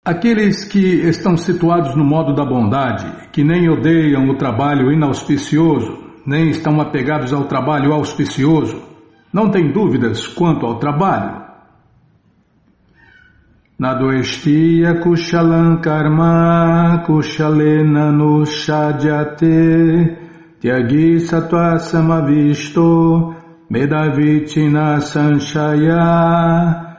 Aqueles que estão situados no modo da bondade, que nem odeiam o trabalho inauspicioso, nem estão apegados ao trabalho auspicioso, não têm dúvidas quanto ao trabalho. Nadoestia kushalam karma kushalena nushajate tyagi sattva samavisto medavitina sanshaya.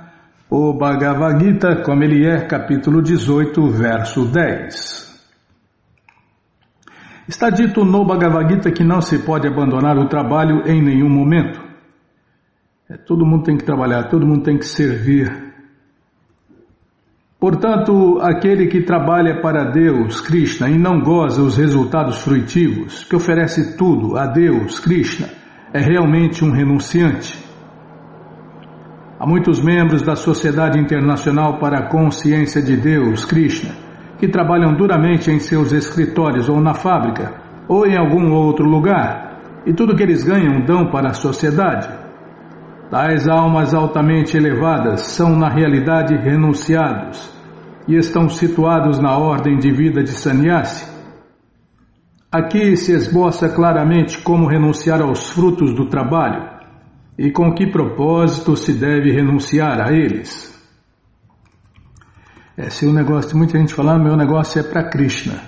O Bhagavad Gita, como ele é, capítulo 18, verso 10. Está dito no Bhagavad Gita que não se pode abandonar o trabalho em nenhum momento. Todo mundo tem que trabalhar, todo mundo tem que servir. Portanto, aquele que trabalha para Deus, Krishna, e não goza os resultados fruitivos, que oferece tudo a Deus, Krishna, é realmente um renunciante. Há muitos membros da Sociedade Internacional para a Consciência de Deus, Krishna, que trabalham duramente em seus escritórios ou na fábrica, ou em algum outro lugar, e tudo que eles ganham dão para a sociedade. Tais almas altamente elevadas são na realidade renunciados e estão situados na ordem de vida de sannyasi. Aqui se esboça claramente como renunciar aos frutos do trabalho e com que propósito se deve renunciar a eles. Se o negócio, muita gente fala, meu negócio é para Krishna.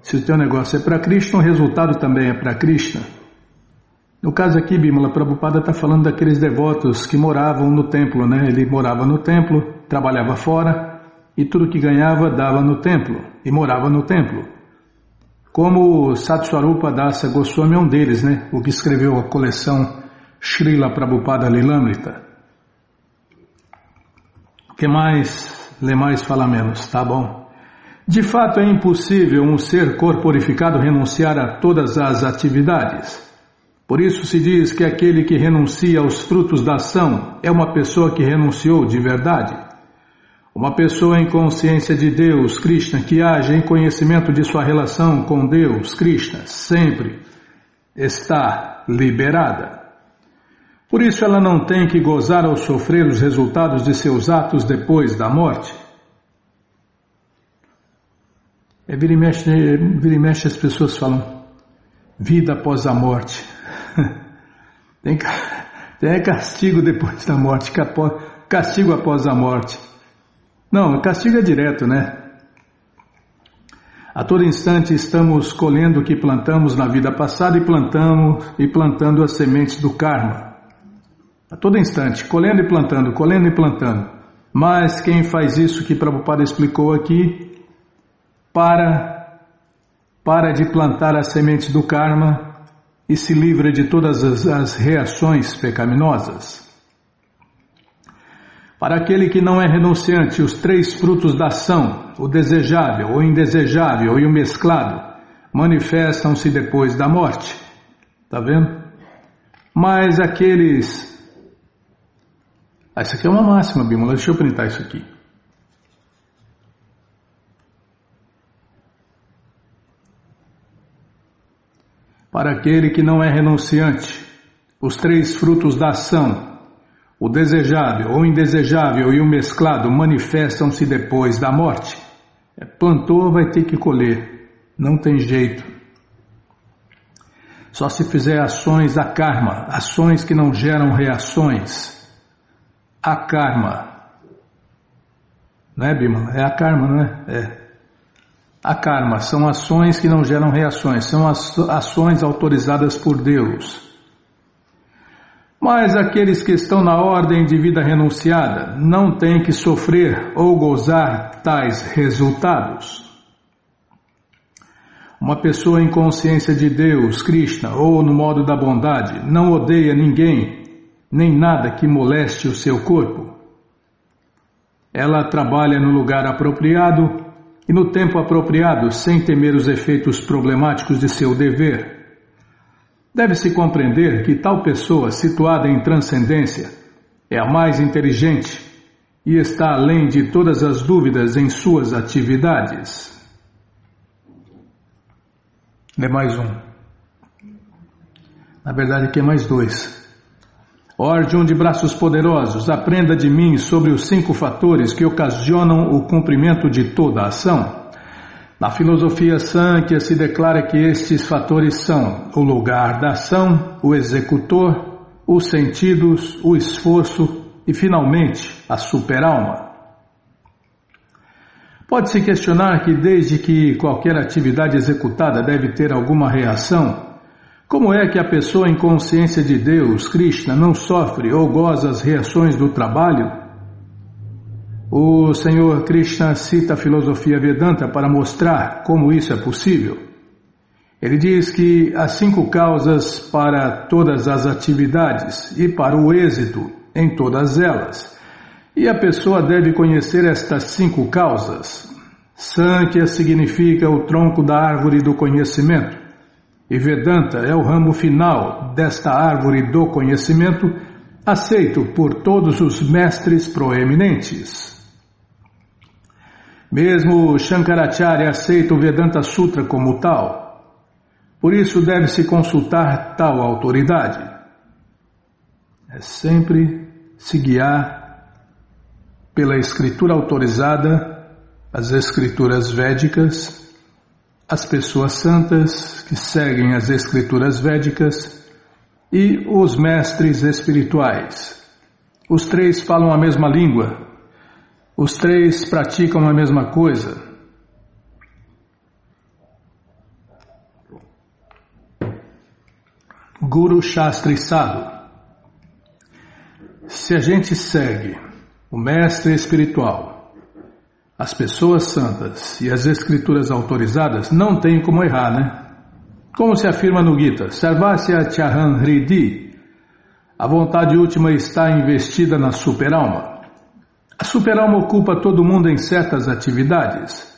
Se o teu negócio é para Krishna, o resultado também é para Krishna. No caso aqui, Bimala Prabhupada está falando daqueles devotos que moravam no templo, né? Ele morava no templo, trabalhava fora, e tudo que ganhava dava no templo, e morava no templo. Como Satswarupa Dasa Goswami é um deles, né? O que escreveu a coleção Srila Prabhupada Lilamrita. O que mais? Lê mais, fala menos, tá bom? De fato é impossível um ser corporificado renunciar a todas as atividades. Por isso se diz que aquele que renuncia aos frutos da ação é uma pessoa que renunciou de verdade. Uma pessoa em consciência de Deus, Krishna, que age em conhecimento de sua relação com Deus, Krishna, sempre está liberada. Por isso ela não tem que gozar ou sofrer os resultados de seus atos depois da morte. Vira e mexe as pessoas falam, vida após a morte. Tem castigo depois da morte, castigo após a morte. Não, castigo é direto, né? A todo instante estamos colhendo o que plantamos na vida passada e plantando as sementes do karma. A todo instante, colhendo e plantando, colhendo e plantando. Mas quem faz isso que Prabhupada explicou aqui, para de plantar as sementes do karma e se livra de todas as reações pecaminosas. Para aquele que não é renunciante, os três frutos da ação, o desejável, o indesejável e o mesclado, manifestam-se depois da morte. Está vendo? Mas aqueles... isso aqui é uma máxima, Bimala, deixa eu printar isso aqui. Para aquele que não é renunciante, os três frutos da ação, o desejável, o indesejável e o mesclado manifestam-se depois da morte. Plantou, vai ter que colher, não tem jeito. Só se fizer ações a karma, ações que não geram reações. A karma. Não é, Bimala? É a karma, não é? A karma são ações que não geram reações, são ações autorizadas por Deus. Mas aqueles que estão na ordem de vida renunciada não têm que sofrer ou gozar tais resultados. Uma pessoa em consciência de Deus, Krishna, ou no modo da bondade, não odeia ninguém, nem nada que moleste o seu corpo. Ela trabalha no lugar apropriado e no tempo apropriado, sem temer os efeitos problemáticos de seu dever. Deve-se compreender que tal pessoa, situada em transcendência, é a mais inteligente e está além de todas as dúvidas em suas atividades. É mais um. Na verdade, aqui é mais dois. Ó Arjuna de braços poderosos, aprenda de mim sobre os 5 fatores que ocasionam o cumprimento de toda a ação. Na filosofia Sankhya se declara que estes fatores são o lugar da ação, o executor, os sentidos, o esforço e, finalmente, a superalma. Pode-se questionar que desde que qualquer atividade executada deve ter alguma reação, como é que a pessoa em consciência de Deus, Krishna, não sofre ou goza as reações do trabalho? O Senhor Krishna cita a filosofia Vedanta para mostrar como isso é possível. Ele diz que há 5 causas para todas as atividades e para o êxito em todas elas. E a pessoa deve conhecer estas 5 causas. Sankhya significa o tronco da árvore do conhecimento. E Vedanta é o ramo final desta árvore do conhecimento, aceito por todos os mestres proeminentes. Mesmo Shankaracharya aceita o Vedanta Sutra como tal. Por isso deve-se consultar tal autoridade. É sempre se guiar pela escritura autorizada, as escrituras védicas, as pessoas santas que seguem as escrituras védicas e os mestres espirituais. Os 3 falam a mesma língua, os 3 praticam a mesma coisa. Guru Shastri Sadhu. Se a gente segue o mestre espiritual, as pessoas santas e as escrituras autorizadas, não tem como errar, né? Como se afirma no Gita, Sarvasya Chaham Hridi, a vontade última está investida na superalma. A superalma ocupa todo mundo em certas atividades.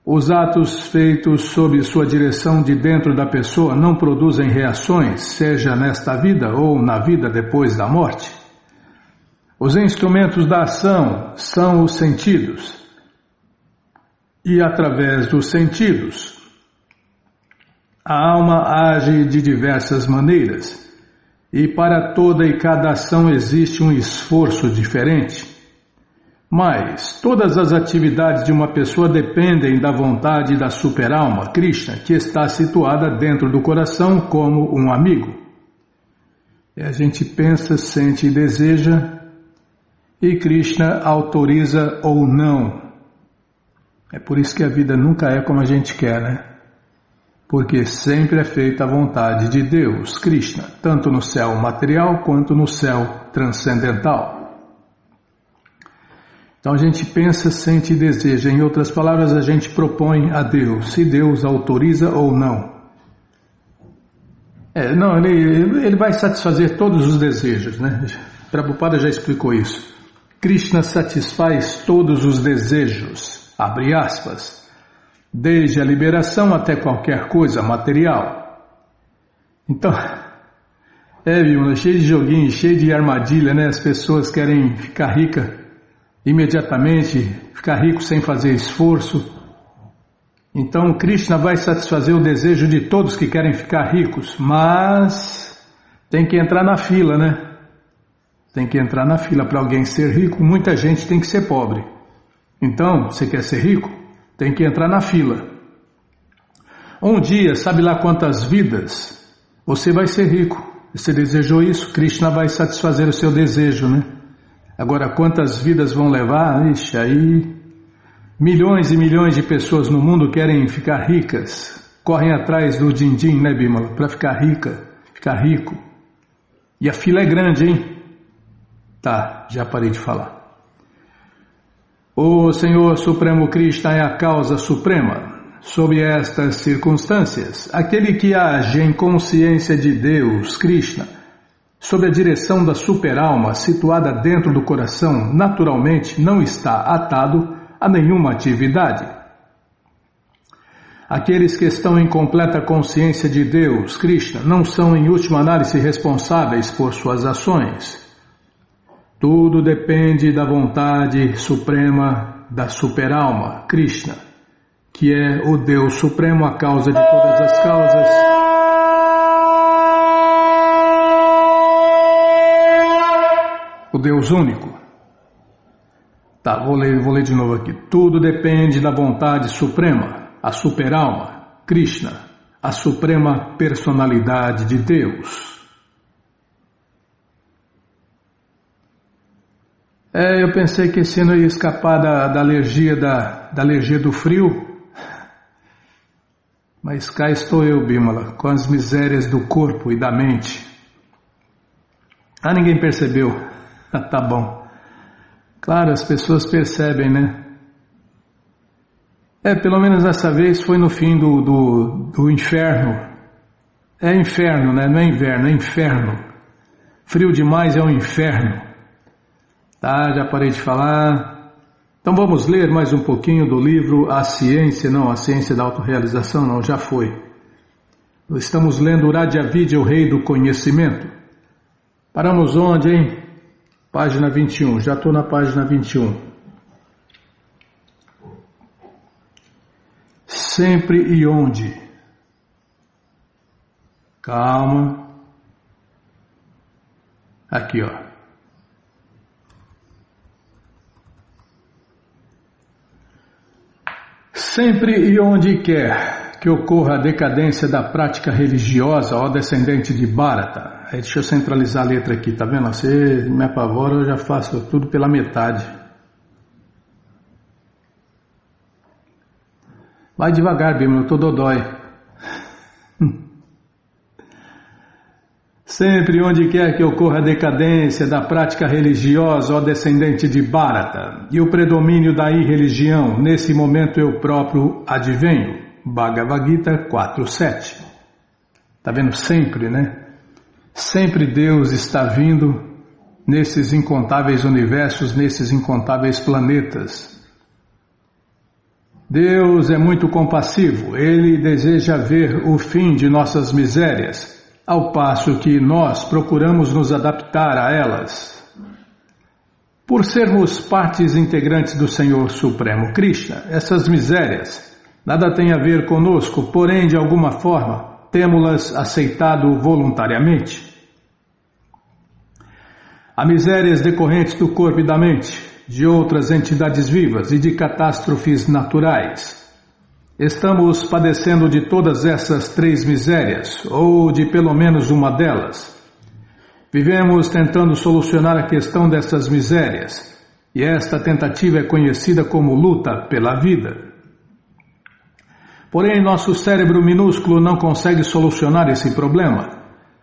Os atos feitos sob sua direção de dentro da pessoa não produzem reações, seja nesta vida ou na vida depois da morte. Os instrumentos da ação são os sentidos. E através dos sentidos, a alma age de diversas maneiras. E para toda e cada ação existe um esforço diferente. Mas todas as atividades de uma pessoa dependem da vontade da superalma, Krishna, que está situada dentro do coração como um amigo. E a gente pensa, sente e deseja, e Krishna autoriza ou não. É por isso que a vida nunca é como a gente quer, né? Porque sempre é feita a vontade de Deus, Krishna, tanto no céu material quanto no céu transcendental. Então a gente pensa, sente e deseja. Em outras palavras, a gente propõe a Deus, se Deus autoriza ou não. Não, ele vai satisfazer todos os desejos, né? Prabhupada já explicou isso. Krishna satisfaz todos os desejos, abre aspas, desde a liberação até qualquer coisa material. Então, viu, cheio de joguinho, cheio de armadilha, né? As pessoas querem ficar ricas imediatamente, ficar rico sem fazer esforço. Então Krishna vai satisfazer o desejo de todos que querem ficar ricos, mas tem que entrar na fila, né? Tem que entrar na fila. Para alguém ser rico, muita gente tem que ser pobre. Então, você quer ser rico? Tem que entrar na fila. Um dia, sabe lá quantas vidas, você vai ser rico. Você desejou isso, Krishna vai satisfazer o seu desejo, né? Agora, quantas vidas vão levar? Ixi, aí milhões e milhões de pessoas no mundo querem ficar ricas, correm atrás do din-din, né, Bimala? Para ficar rica, ficar rico. E a fila é grande, hein? Tá, já parei de falar. O Senhor Supremo Krishna é a causa suprema. Sob estas circunstâncias, aquele que age em consciência de Deus, Krishna, sob a direção da superalma situada dentro do coração, naturalmente não está atado a nenhuma atividade. Aqueles que estão em completa consciência de Deus, Krishna, não são em última análise responsáveis por suas ações. Tudo depende da vontade suprema da superalma, Krishna, que é o Deus Supremo, a causa de todas as causas. o Deus único. Tá, vou ler de novo aqui. Tudo depende da vontade suprema, a superalma, Krishna, a suprema personalidade de Deus. Eu pensei que esse ano eu ia escapar da alergia da alergia do frio, mas cá estou eu, Bimala, com as misérias do corpo e da mente. Ninguém percebeu. Tá bom. Claro, as pessoas percebem, né? Pelo menos dessa vez foi no fim do inferno. É inferno, né? Não é inverno, é inferno. Frio demais é um inferno. Tá, já parei de falar. Então vamos ler mais um pouquinho do livro A Ciência da Autorrealização, não, já foi. Estamos lendo Rajavidya, o Rei do Conhecimento. Paramos onde, hein? Página 21, já estou na página 21. Sempre e onde? Calma. Aqui, ó. Sempre e onde quer que ocorra a decadência da prática religiosa, ó descendente de Bharata. Deixa eu centralizar a letra aqui, tá vendo? Você me apavora, eu já faço tudo pela metade. Vai devagar, Bima, eu tô dodói. Sempre e onde quer que ocorra a decadência da prática religiosa, ó descendente de Bharata, e o predomínio da irreligião, nesse momento eu próprio advenho. Bhagavad Gita 4.7. Tá vendo? Sempre, né? Sempre Deus está vindo nesses incontáveis universos, nesses incontáveis planetas. Deus é muito compassivo, Ele deseja ver o fim de nossas misérias, ao passo que nós procuramos nos adaptar a elas. Por sermos partes integrantes do Senhor Supremo Krishna, essas misérias nada têm a ver conosco, porém, de alguma forma, temos-las aceitado voluntariamente. Há misérias decorrentes do corpo e da mente, de outras entidades vivas e de catástrofes naturais. Estamos padecendo de todas essas três misérias, ou de pelo menos uma delas. Vivemos tentando solucionar a questão dessas misérias, e esta tentativa é conhecida como luta pela vida. Porém, nosso cérebro minúsculo não consegue solucionar esse problema.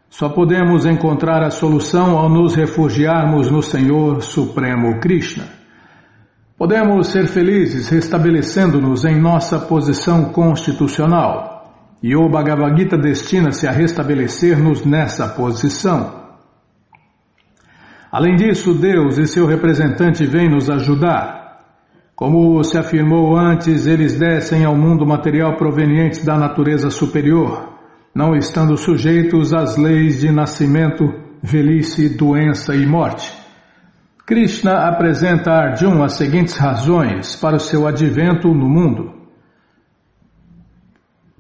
Só podemos encontrar a solução ao nos refugiarmos no Senhor Supremo Krishna. Podemos ser felizes restabelecendo-nos em nossa posição constitucional, e o Bhagavad Gita destina-se a restabelecer-nos nessa posição. Além disso, Deus e seu representante vêm nos ajudar. Como se afirmou antes, eles descem ao mundo material provenientes da natureza superior, não estando sujeitos às leis de nascimento, velhice, doença e morte. Krishna apresenta a Arjuna as seguintes razões para o seu advento no mundo.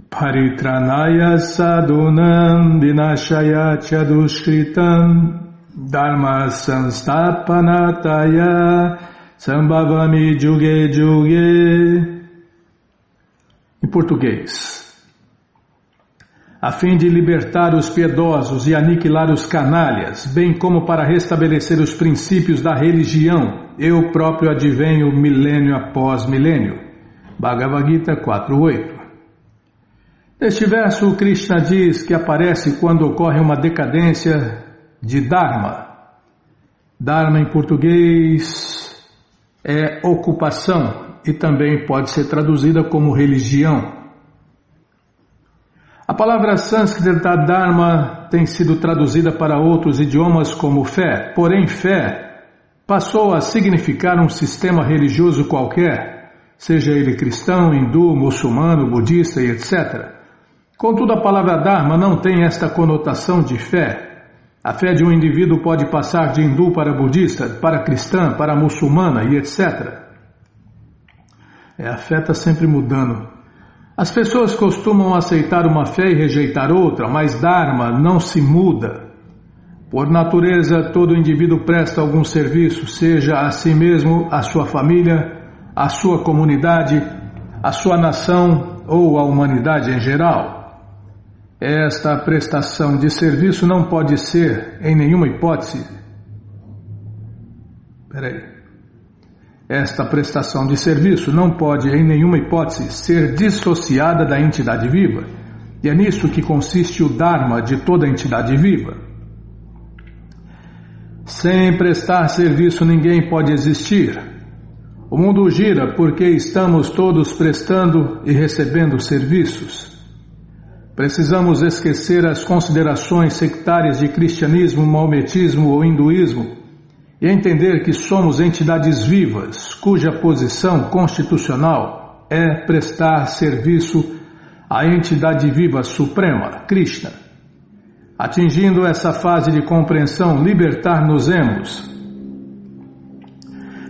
Paritranaya sadhunam vinashaya chadushkritam dharma sanstapanataya sambhavami juge juge. Em português. A fim de libertar os piedosos e aniquilar os canalhas, bem como para restabelecer os princípios da religião, eu próprio advenho milênio após milênio. Bhagavad Gita 4.8. Neste verso, Krishna diz que aparece quando ocorre uma decadência de Dharma. Dharma em português é ocupação e também pode ser traduzida como religião. A palavra sânscrita Dharma tem sido traduzida para outros idiomas como fé, porém fé passou a significar um sistema religioso qualquer, seja ele cristão, hindu, muçulmano, budista e etc. Contudo, a palavra Dharma não tem esta conotação de fé. A fé de um indivíduo pode passar de hindu para budista, para cristã, para muçulmana e etc. A fé está sempre mudando. As pessoas costumam aceitar uma fé e rejeitar outra, mas Dharma não se muda. Por natureza, todo indivíduo presta algum serviço, seja a si mesmo, a sua família, a sua comunidade, a sua nação ou a humanidade em geral. Esta prestação de serviço não pode ser, em nenhuma hipótese, Esta prestação de serviço não pode, em nenhuma hipótese, ser dissociada da entidade viva, e é nisso que consiste o Dharma de toda entidade viva. Sem prestar serviço ninguém pode existir. O mundo gira porque estamos todos prestando e recebendo serviços. Precisamos esquecer as considerações sectárias de cristianismo, maometismo ou hinduísmo e entender que somos entidades vivas, cuja posição constitucional é prestar serviço à entidade viva suprema, Krishna. Atingindo essa fase de compreensão, libertar-nos-emos.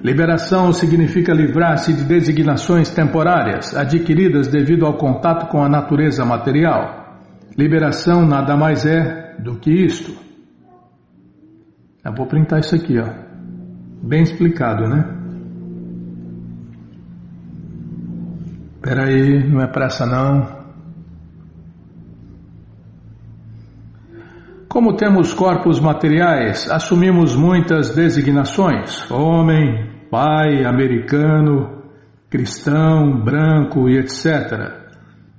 Liberação significa livrar-se de designações temporárias, adquiridas devido ao contato com a natureza material. Liberação nada mais é do que isto. Eu vou printar isso aqui, ó. Bem explicado, né? Espera aí, não é pressa não. Como temos corpos materiais, assumimos muitas designações: homem, pai, americano, cristão, branco e etc.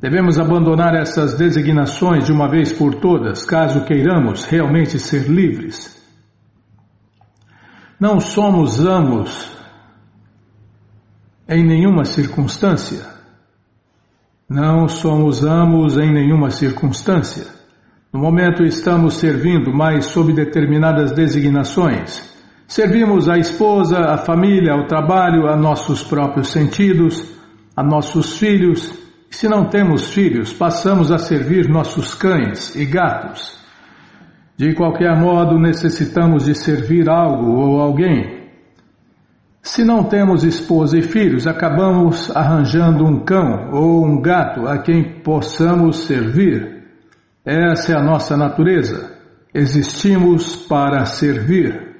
Devemos abandonar essas designações de uma vez por todas, caso queiramos realmente ser livres. Não somos amos em nenhuma circunstância. Não somos amos em nenhuma circunstância. No momento estamos servindo, mas sob determinadas designações. Servimos à esposa, à família, ao trabalho, a nossos próprios sentidos, a nossos filhos. E se não temos filhos, passamos a servir nossos cães e gatos. De qualquer modo, necessitamos de servir algo ou alguém. Se não temos esposa e filhos, acabamos arranjando um cão ou um gato a quem possamos servir. Essa é a nossa natureza. Existimos para servir.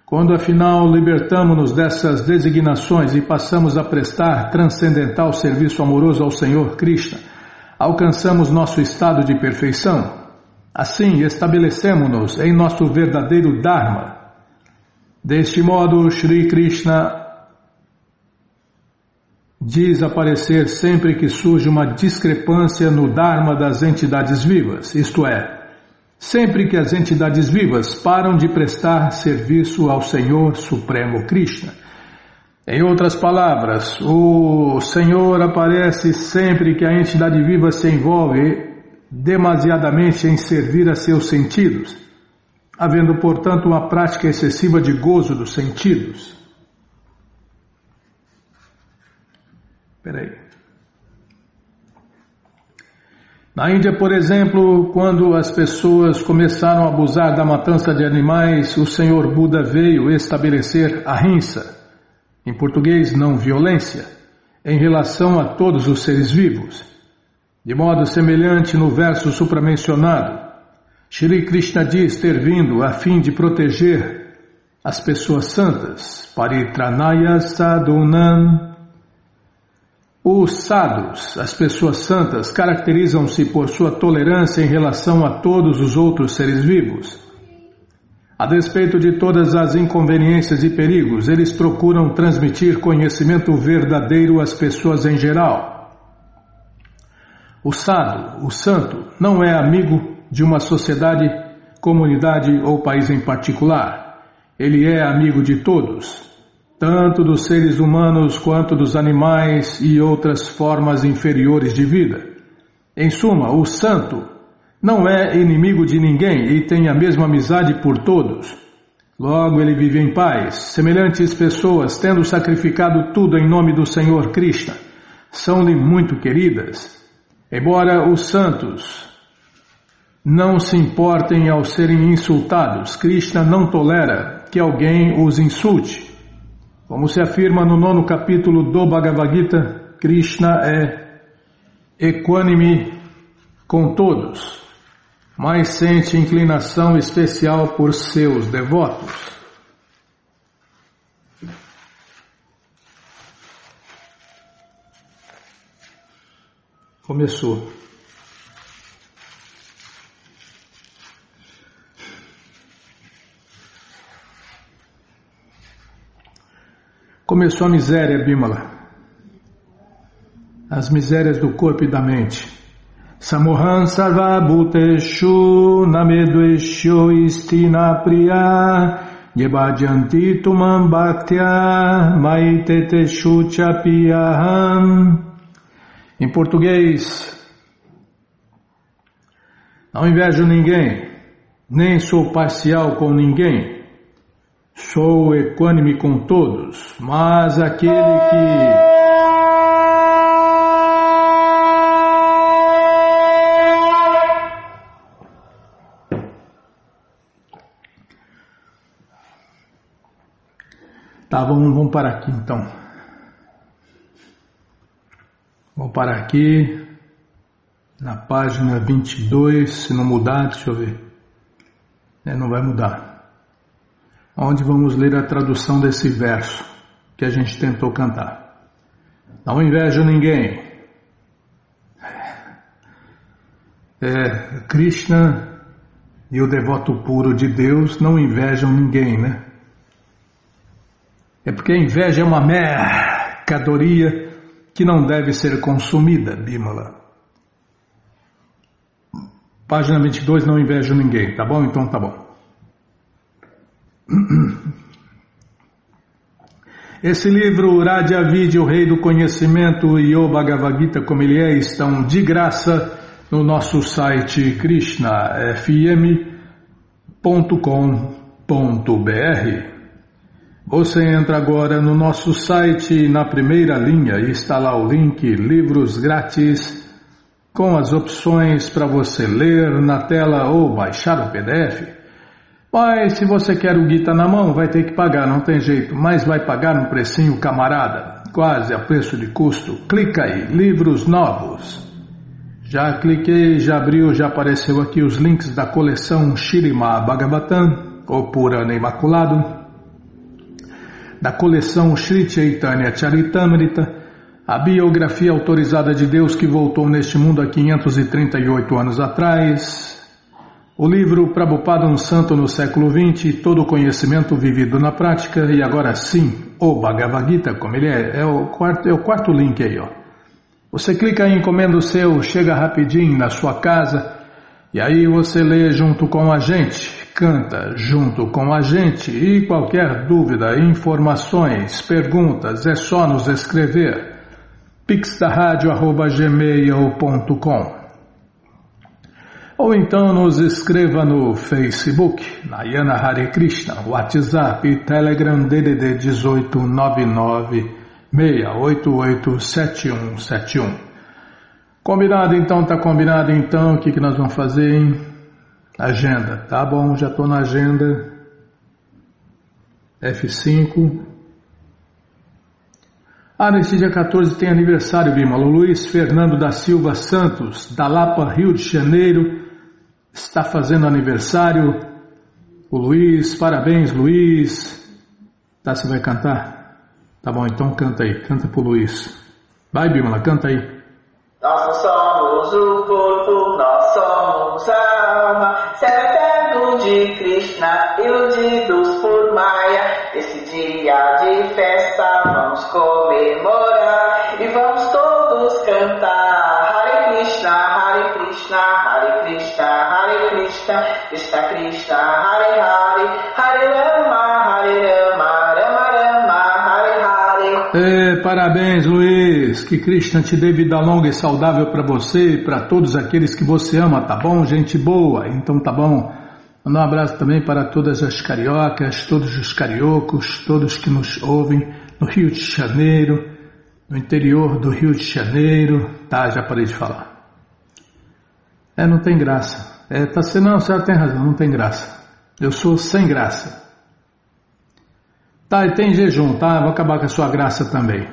Quando afinal libertamo-nos dessas designações e passamos a prestar transcendental serviço amoroso ao Senhor Krishna, alcançamos nosso estado de perfeição. Assim, estabelecemo-nos em nosso verdadeiro Dharma. Deste modo, Shri Krishna diz aparecer sempre que surge uma discrepância no Dharma das entidades vivas, isto é, sempre que as entidades vivas param de prestar serviço ao Senhor Supremo Krishna. Em outras palavras, o Senhor aparece sempre que a entidade viva se envolve demasiadamente em servir a seus sentidos, havendo, portanto, uma prática excessiva de gozo dos sentidos. Na Índia, por exemplo, quando as pessoas começaram a abusar da matança de animais, o Senhor Buda veio estabelecer ahimsa, em português não violência, em relação a todos os seres vivos. De modo semelhante no verso supramencionado, Shri Krishna diz ter vindo a fim de proteger as pessoas santas, Paritranaya Sadhunam. Os sadhus, as pessoas santas, caracterizam-se por sua tolerância em relação a todos os outros seres vivos. A despeito de todas as inconveniências e perigos, eles procuram transmitir conhecimento verdadeiro às pessoas em geral. O sadhu, o santo, não é amigo de uma sociedade, comunidade ou país em particular. Ele é amigo de todos, tanto dos seres humanos quanto dos animais e outras formas inferiores de vida. Em suma, o santo não é inimigo de ninguém e tem a mesma amizade por todos. Logo ele vive em paz. Semelhantes pessoas, tendo sacrificado tudo em nome do Senhor Krishna, são-lhe muito queridas. Embora os santos não se importem ao serem insultados, Krishna não tolera que alguém os insulte. Como se afirma no 9º capítulo do Bhagavad Gita, Krishna é equânime com todos. mas sente inclinação especial por seus devotos. Começou. Começou a miséria, Bimala. As misérias do corpo e da mente. Samohan sarva bhuteshu namedvesho istina priya yebhajyanti tumam bhaktya maiteteshu chapiyaham. Em português, não invejo ninguém, nem sou parcial com ninguém. Sou equânime com todos, mas aquele que... Tá, vamos parar aqui então. Vamos parar aqui, na página 22, se não mudar, deixa eu ver. Não vai mudar. Onde vamos ler a tradução desse verso que a gente tentou cantar. Não invejo ninguém. Krishna e o devoto puro de Deus não invejam ninguém, né? É porque a inveja é uma mercadoria que não deve ser consumida, Bimala. Página 22, não invejo ninguém, tá bom? Então tá bom. Esse livro, Raja Vidya, o Rei do Conhecimento, e o Bhagavad Gita, como ele é, estão de graça no nosso site krishnafm.com.br. Você entra agora no nosso site, na primeira linha, e está lá o link Livros Grátis, com as opções para você ler na tela ou baixar o PDF. Mas se você quer o Gita na mão, vai ter que pagar, não tem jeito, mas vai pagar um precinho camarada, quase a preço de custo. Clica aí, Livros Novos. Já cliquei, já abriu, já apareceu aqui os links da coleção Śrīmad Bhagavatam, ou Purana Imaculado, da coleção Sri Chaitanya Charitamrita, a biografia autorizada de Deus que voltou neste mundo há 538 anos atrás, o livro Prabhupada, um santo no século XX, todo o conhecimento vivido na prática, e agora sim, o Bhagavad Gita, como ele é o quarto link aí, ó. Você clica em encomenda o seu, chega rapidinho na sua casa, e aí você lê junto com a gente, canta junto com a gente, e qualquer dúvida, informações, perguntas, é só nos escrever. pixdaradio@gmail.com. Ou então nos escreva no Facebook, Nayana Hare Krishna, WhatsApp e Telegram DDD 1899-688-7171. Combinado então, tá combinado então, o que nós vamos fazer, hein? Agenda, tá bom, já estou na agenda. F5. Nesse dia 14 tem aniversário, Bimala. O Luiz Fernando da Silva Santos, da Lapa, Rio de Janeiro, está fazendo aniversário. O Luiz, parabéns, Luiz. Tá, você vai cantar? Tá bom, então canta aí, canta pro Luiz. Vai, Bimala, canta aí. Nós somos o corpo, nós somos a alma, servendo de Krishna, iludidos por Maya. Esse dia de festa vamos comemorar e vamos todos cantar. Hare Krishna, Hare Krishna, Hare Krishna, Hare Krishna, Krishna Krishna, Hare Hare, Hare Rama, Hare Rama, Rama Rama, Hare Hare. Parabéns, Luiz, que Krishna te dê vida longa e saudável para você e para todos aqueles que você ama, tá bom? Gente boa, então tá bom. Mandar um abraço também para todas as cariocas, todos os cariocos, todos que nos ouvem no Rio de Janeiro, no interior do Rio de Janeiro. Tá, já parei de falar. Não tem graça. Não, você tem razão, não tem graça. Eu sou sem graça. Tá, e tem jejum, tá? Vou acabar com a sua graça também.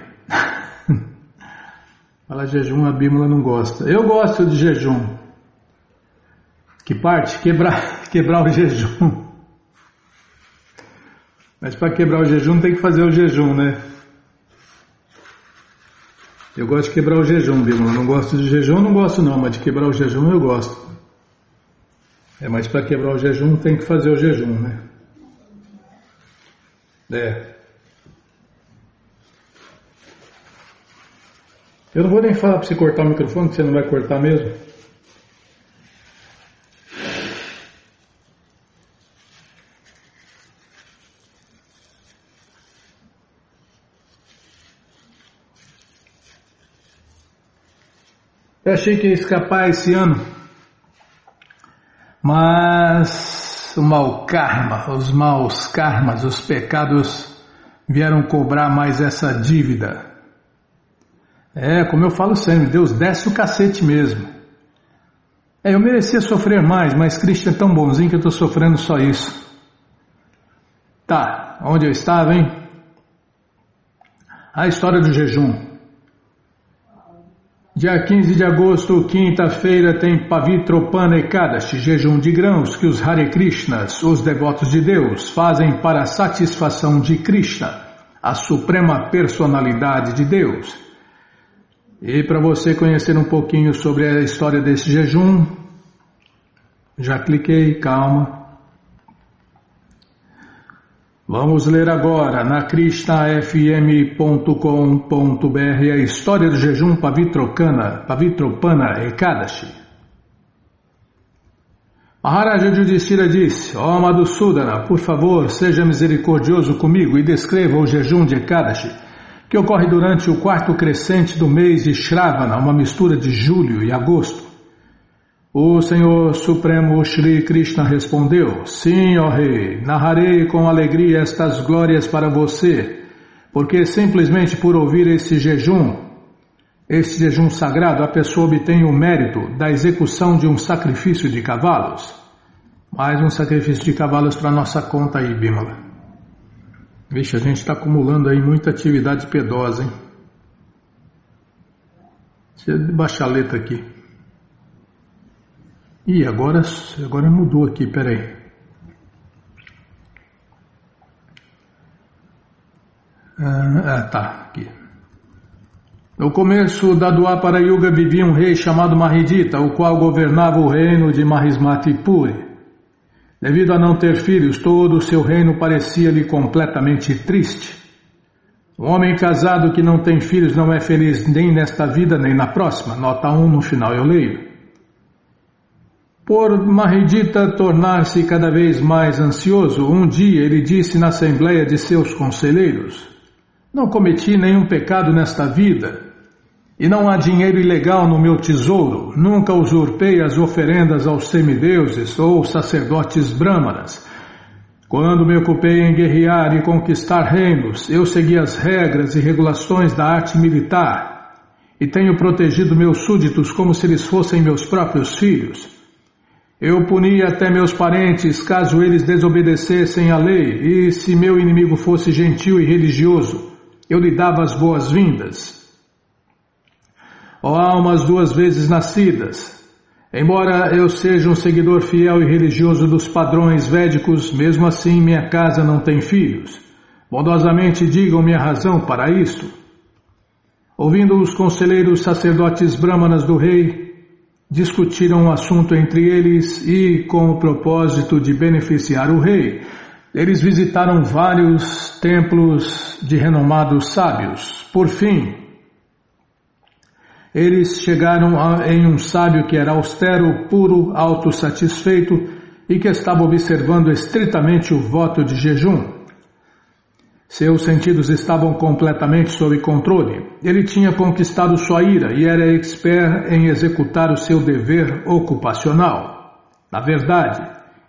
Fala jejum, a Bíblia não gosta. Eu gosto de jejum. Que parte? Quebrar o jejum. Mas para quebrar o jejum tem que fazer o jejum, né? Eu gosto de quebrar o jejum, Bímola. Não gosto de jejum, não gosto não, mas de quebrar o jejum eu gosto. Mas para quebrar o jejum tem que fazer o jejum, né? Eu não vou nem falar para você cortar o microfone, que você não vai cortar mesmo. Eu achei que ia escapar esse ano, mas o mau karma, os maus karmas, os pecados vieram cobrar mais essa dívida. Como eu falo sempre, Deus desce o cacete mesmo. Eu merecia sofrer mais, mas Cristo é tão bonzinho que eu estou sofrendo só isso. Tá, onde eu estava, hein? A história do jejum. Dia 15 de agosto, quinta-feira, tem Pavitropana Ekadashi, jejum de grãos que os Hare Krishnas, os devotos de Deus, fazem para a satisfação de Krishna, a suprema personalidade de Deus. E para você conhecer um pouquinho sobre a história desse jejum, já cliquei, calma. Vamos ler agora na krishnafm.com.br a história do jejum Pavitropana Ekadashi. Maharaja Yudhishthira disse: ó Madhusudana, por favor, seja misericordioso comigo e descreva o jejum de Ekadashi, que ocorre durante o quarto crescente do mês de Shravana, uma mistura de julho e agosto. O Senhor Supremo Shri Krishna respondeu: sim, ó rei, narrarei com alegria estas glórias para você, porque simplesmente por ouvir este jejum sagrado, a pessoa obtém o mérito da execução de um sacrifício de cavalos. Mais um sacrifício de cavalos para nossa conta aí, Bímola. Vixe, a gente está acumulando aí muita atividade piedosa, hein? Deixa eu baixar a letra aqui. Ih, agora mudou aqui, peraí. Tá, aqui. No começo da Dwapara Yuga vivia um rei chamado Mahidita, o qual governava o reino de Mahismatipuri. Devido a não ter filhos, todo o seu reino parecia-lhe completamente triste. Um homem casado que não tem filhos não é feliz nem nesta vida nem na próxima. Nota 1 no final eu leio. Por Mahidita tornar-se cada vez mais ansioso, um dia ele disse na assembleia de seus conselheiros: não cometi nenhum pecado nesta vida, e não há dinheiro ilegal no meu tesouro, nunca usurpei as oferendas aos semideuses ou sacerdotes brahmanas. Quando me ocupei em guerrear e conquistar reinos, eu segui as regras e regulações da arte militar, e tenho protegido meus súditos como se eles fossem meus próprios filhos. Eu punia até meus parentes caso eles desobedecessem à lei, e se meu inimigo fosse gentil e religioso, eu lhe dava as boas-vindas. Ó almas duas vezes nascidas, embora eu seja um seguidor fiel e religioso dos padrões védicos, mesmo assim minha casa não tem filhos. Bondosamente digam-me a razão para isto. Ouvindo os conselheiros sacerdotes brahmanas do rei, discutiram o assunto entre eles e, com o propósito de beneficiar o rei, eles visitaram vários templos de renomados sábios. Por fim, eles chegaram em um sábio que era austero, puro, autossatisfeito e que estava observando estritamente o voto de jejum. Seus sentidos estavam completamente sob controle. Ele tinha conquistado sua ira e era expert em executar o seu dever ocupacional. Na verdade,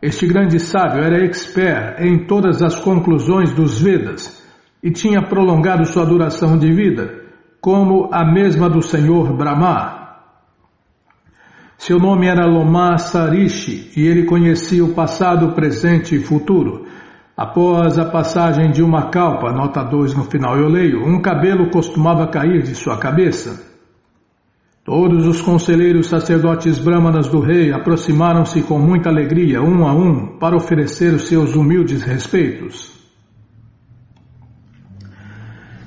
este grande sábio era expert em todas as conclusões dos Vedas e tinha prolongado sua duração de vida, como a mesma do Senhor Brahma. Seu nome era Loma Sarishi e ele conhecia o passado, presente e futuro. Após a passagem de uma kalpa, nota 2 no final eu leio, um cabelo costumava cair de sua cabeça. Todos os conselheiros sacerdotes brahmanas do rei aproximaram-se com muita alegria, um a um, para oferecer os seus humildes respeitos.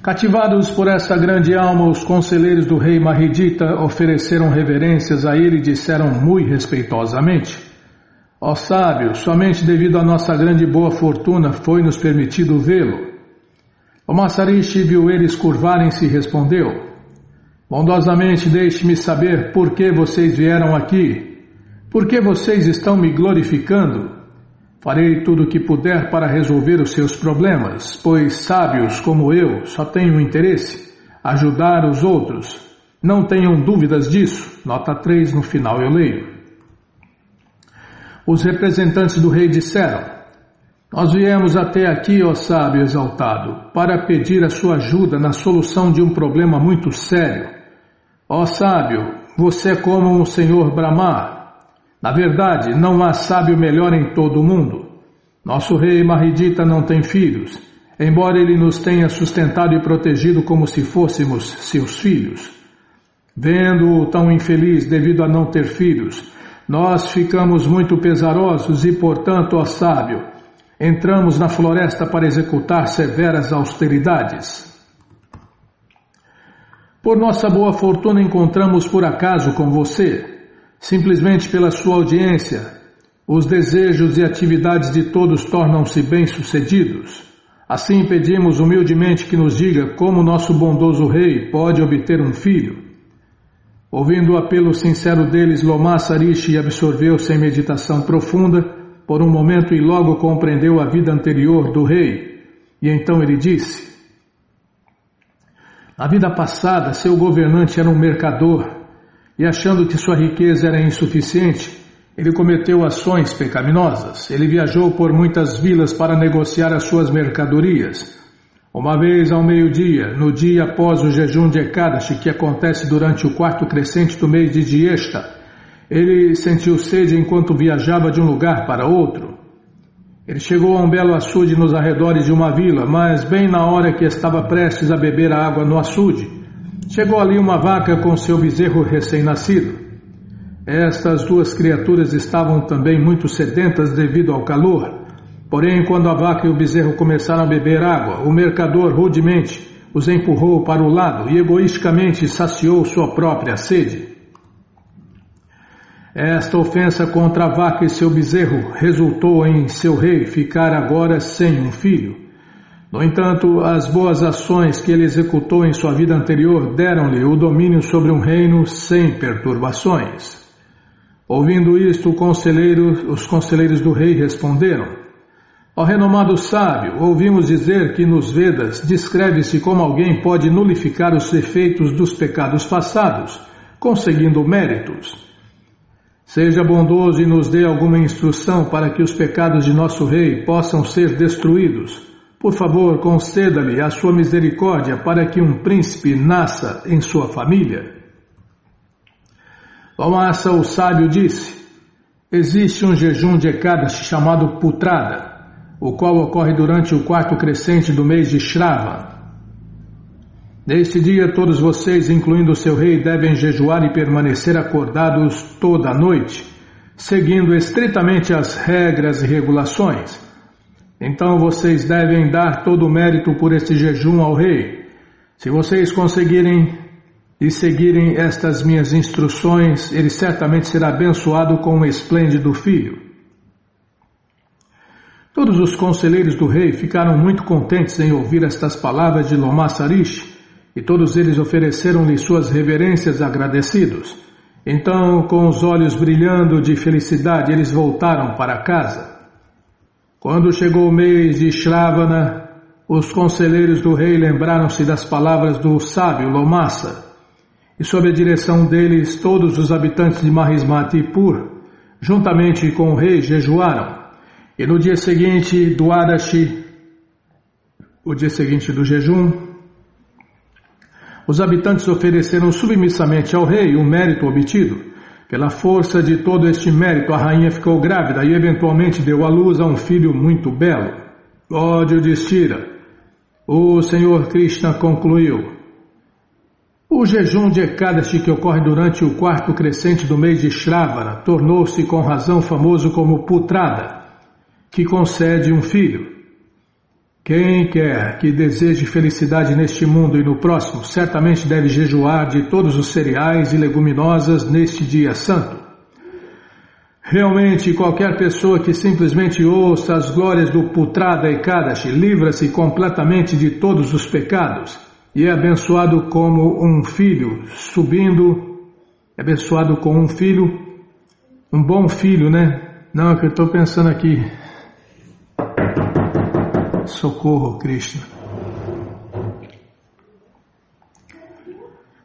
Cativados por essa grande alma, os conselheiros do rei Mahidita ofereceram reverências a ele e disseram muito respeitosamente: ó sábio, somente devido à nossa grande boa fortuna foi-nos permitido vê-lo. O Massarishi viu eles curvarem-se e respondeu: bondosamente deixe-me saber por que vocês vieram aqui. Por que vocês estão me glorificando? Farei tudo o que puder para resolver os seus problemas, pois sábios como eu só têm um interesse: ajudar os outros. Não tenham dúvidas disso. Nota 3 no final eu leio. Os representantes do rei disseram: nós viemos até aqui, ó sábio exaltado, para pedir a sua ajuda na solução de um problema muito sério. Ó sábio, você é como um senhor Brahma. Na verdade, não há sábio melhor em todo o mundo. Nosso rei Mahidita não tem filhos, embora ele nos tenha sustentado e protegido como se fôssemos seus filhos. Vendo-o tão infeliz devido a não ter filhos, nós ficamos muito pesarosos e, portanto, ó sábio, entramos na floresta para executar severas austeridades. Por nossa boa fortuna encontramos por acaso com você. Simplesmente pela sua audiência, os desejos e atividades de todos tornam-se bem-sucedidos. Assim pedimos humildemente que nos diga como nosso bondoso rei pode obter um filho. Ouvindo o apelo sincero deles, Loma Sarishi absorveu-se em meditação profunda por um momento e logo compreendeu a vida anterior do rei. E então ele disse: na vida passada, seu governante era um mercador, e achando que sua riqueza era insuficiente, ele cometeu ações pecaminosas. Ele viajou por muitas vilas para negociar as suas mercadorias. Uma vez ao meio-dia, no dia após o jejum de Ekadashi, que acontece durante o 4º crescente do mês de Jyeshta, ele sentiu sede enquanto viajava de um lugar para outro. Ele chegou a um belo açude nos arredores de uma vila, mas bem na hora que estava prestes a beber a água no açude, chegou ali uma vaca com seu bezerro recém-nascido. Estas duas criaturas estavam também muito sedentas devido ao calor, porém quando a vaca e o bezerro começaram a beber água, o mercador rudemente os empurrou para o lado e egoisticamente saciou sua própria sede. Esta ofensa contra a vaca e seu bezerro resultou em seu rei ficar agora sem um filho. No entanto, as boas ações que ele executou em sua vida anterior deram-lhe o domínio sobre um reino sem perturbações. Ouvindo isto, os conselheiros do rei responderam: ó renomado sábio, ouvimos dizer que nos Vedas descreve-se como alguém pode nulificar os efeitos dos pecados passados, conseguindo méritos. Seja bondoso e nos dê alguma instrução para que os pecados de nosso rei possam ser destruídos. Por favor, conceda-lhe a sua misericórdia para que um príncipe nasça em sua família. Lomassa, o sábio, disse: existe um jejum de Ekadashi chamado Putrada, o qual ocorre durante o 4º crescente do mês de Shravan. Neste dia, todos vocês, incluindo o seu rei, devem jejuar e permanecer acordados toda a noite, seguindo estritamente as regras e regulações. Então vocês devem dar todo o mérito por este jejum ao rei. Se vocês conseguirem e seguirem estas minhas instruções, ele certamente será abençoado com um esplêndido filho. Todos os conselheiros do rei ficaram muito contentes em ouvir estas palavras de Loma Sarishi, e todos eles ofereceram-lhe suas reverências agradecidos. Então, com os olhos brilhando de felicidade, eles voltaram para casa. Quando chegou o mês de Shravana, os conselheiros do rei lembraram-se das palavras do sábio Lomassa, e sob a direção deles, todos os habitantes de Mahismatipur, juntamente com o rei, jejuaram. E no dia seguinte do Adashi, o dia seguinte do jejum, os habitantes ofereceram submissamente ao rei o mérito obtido. Pela força de todo este mérito, a rainha ficou grávida e eventualmente deu à luz a um filho muito belo. Ó Yudhishthira, o Senhor Krishna concluiu: O jejum de Ekadashi, que ocorre durante o quarto crescente do mês de Shravana, tornou-se com razão famoso como Putrada, que concede um filho. Quem quer que deseje felicidade neste mundo e no próximo, certamente deve jejuar de todos os cereais e leguminosas neste dia santo. Realmente, qualquer pessoa que simplesmente ouça as glórias do Putrada Ekadashi livra-se completamente de todos os pecados e é abençoado como um filho, abençoado com um filho, um bom filho, né? Não, é que eu estou pensando aqui. Socorro, Krishna.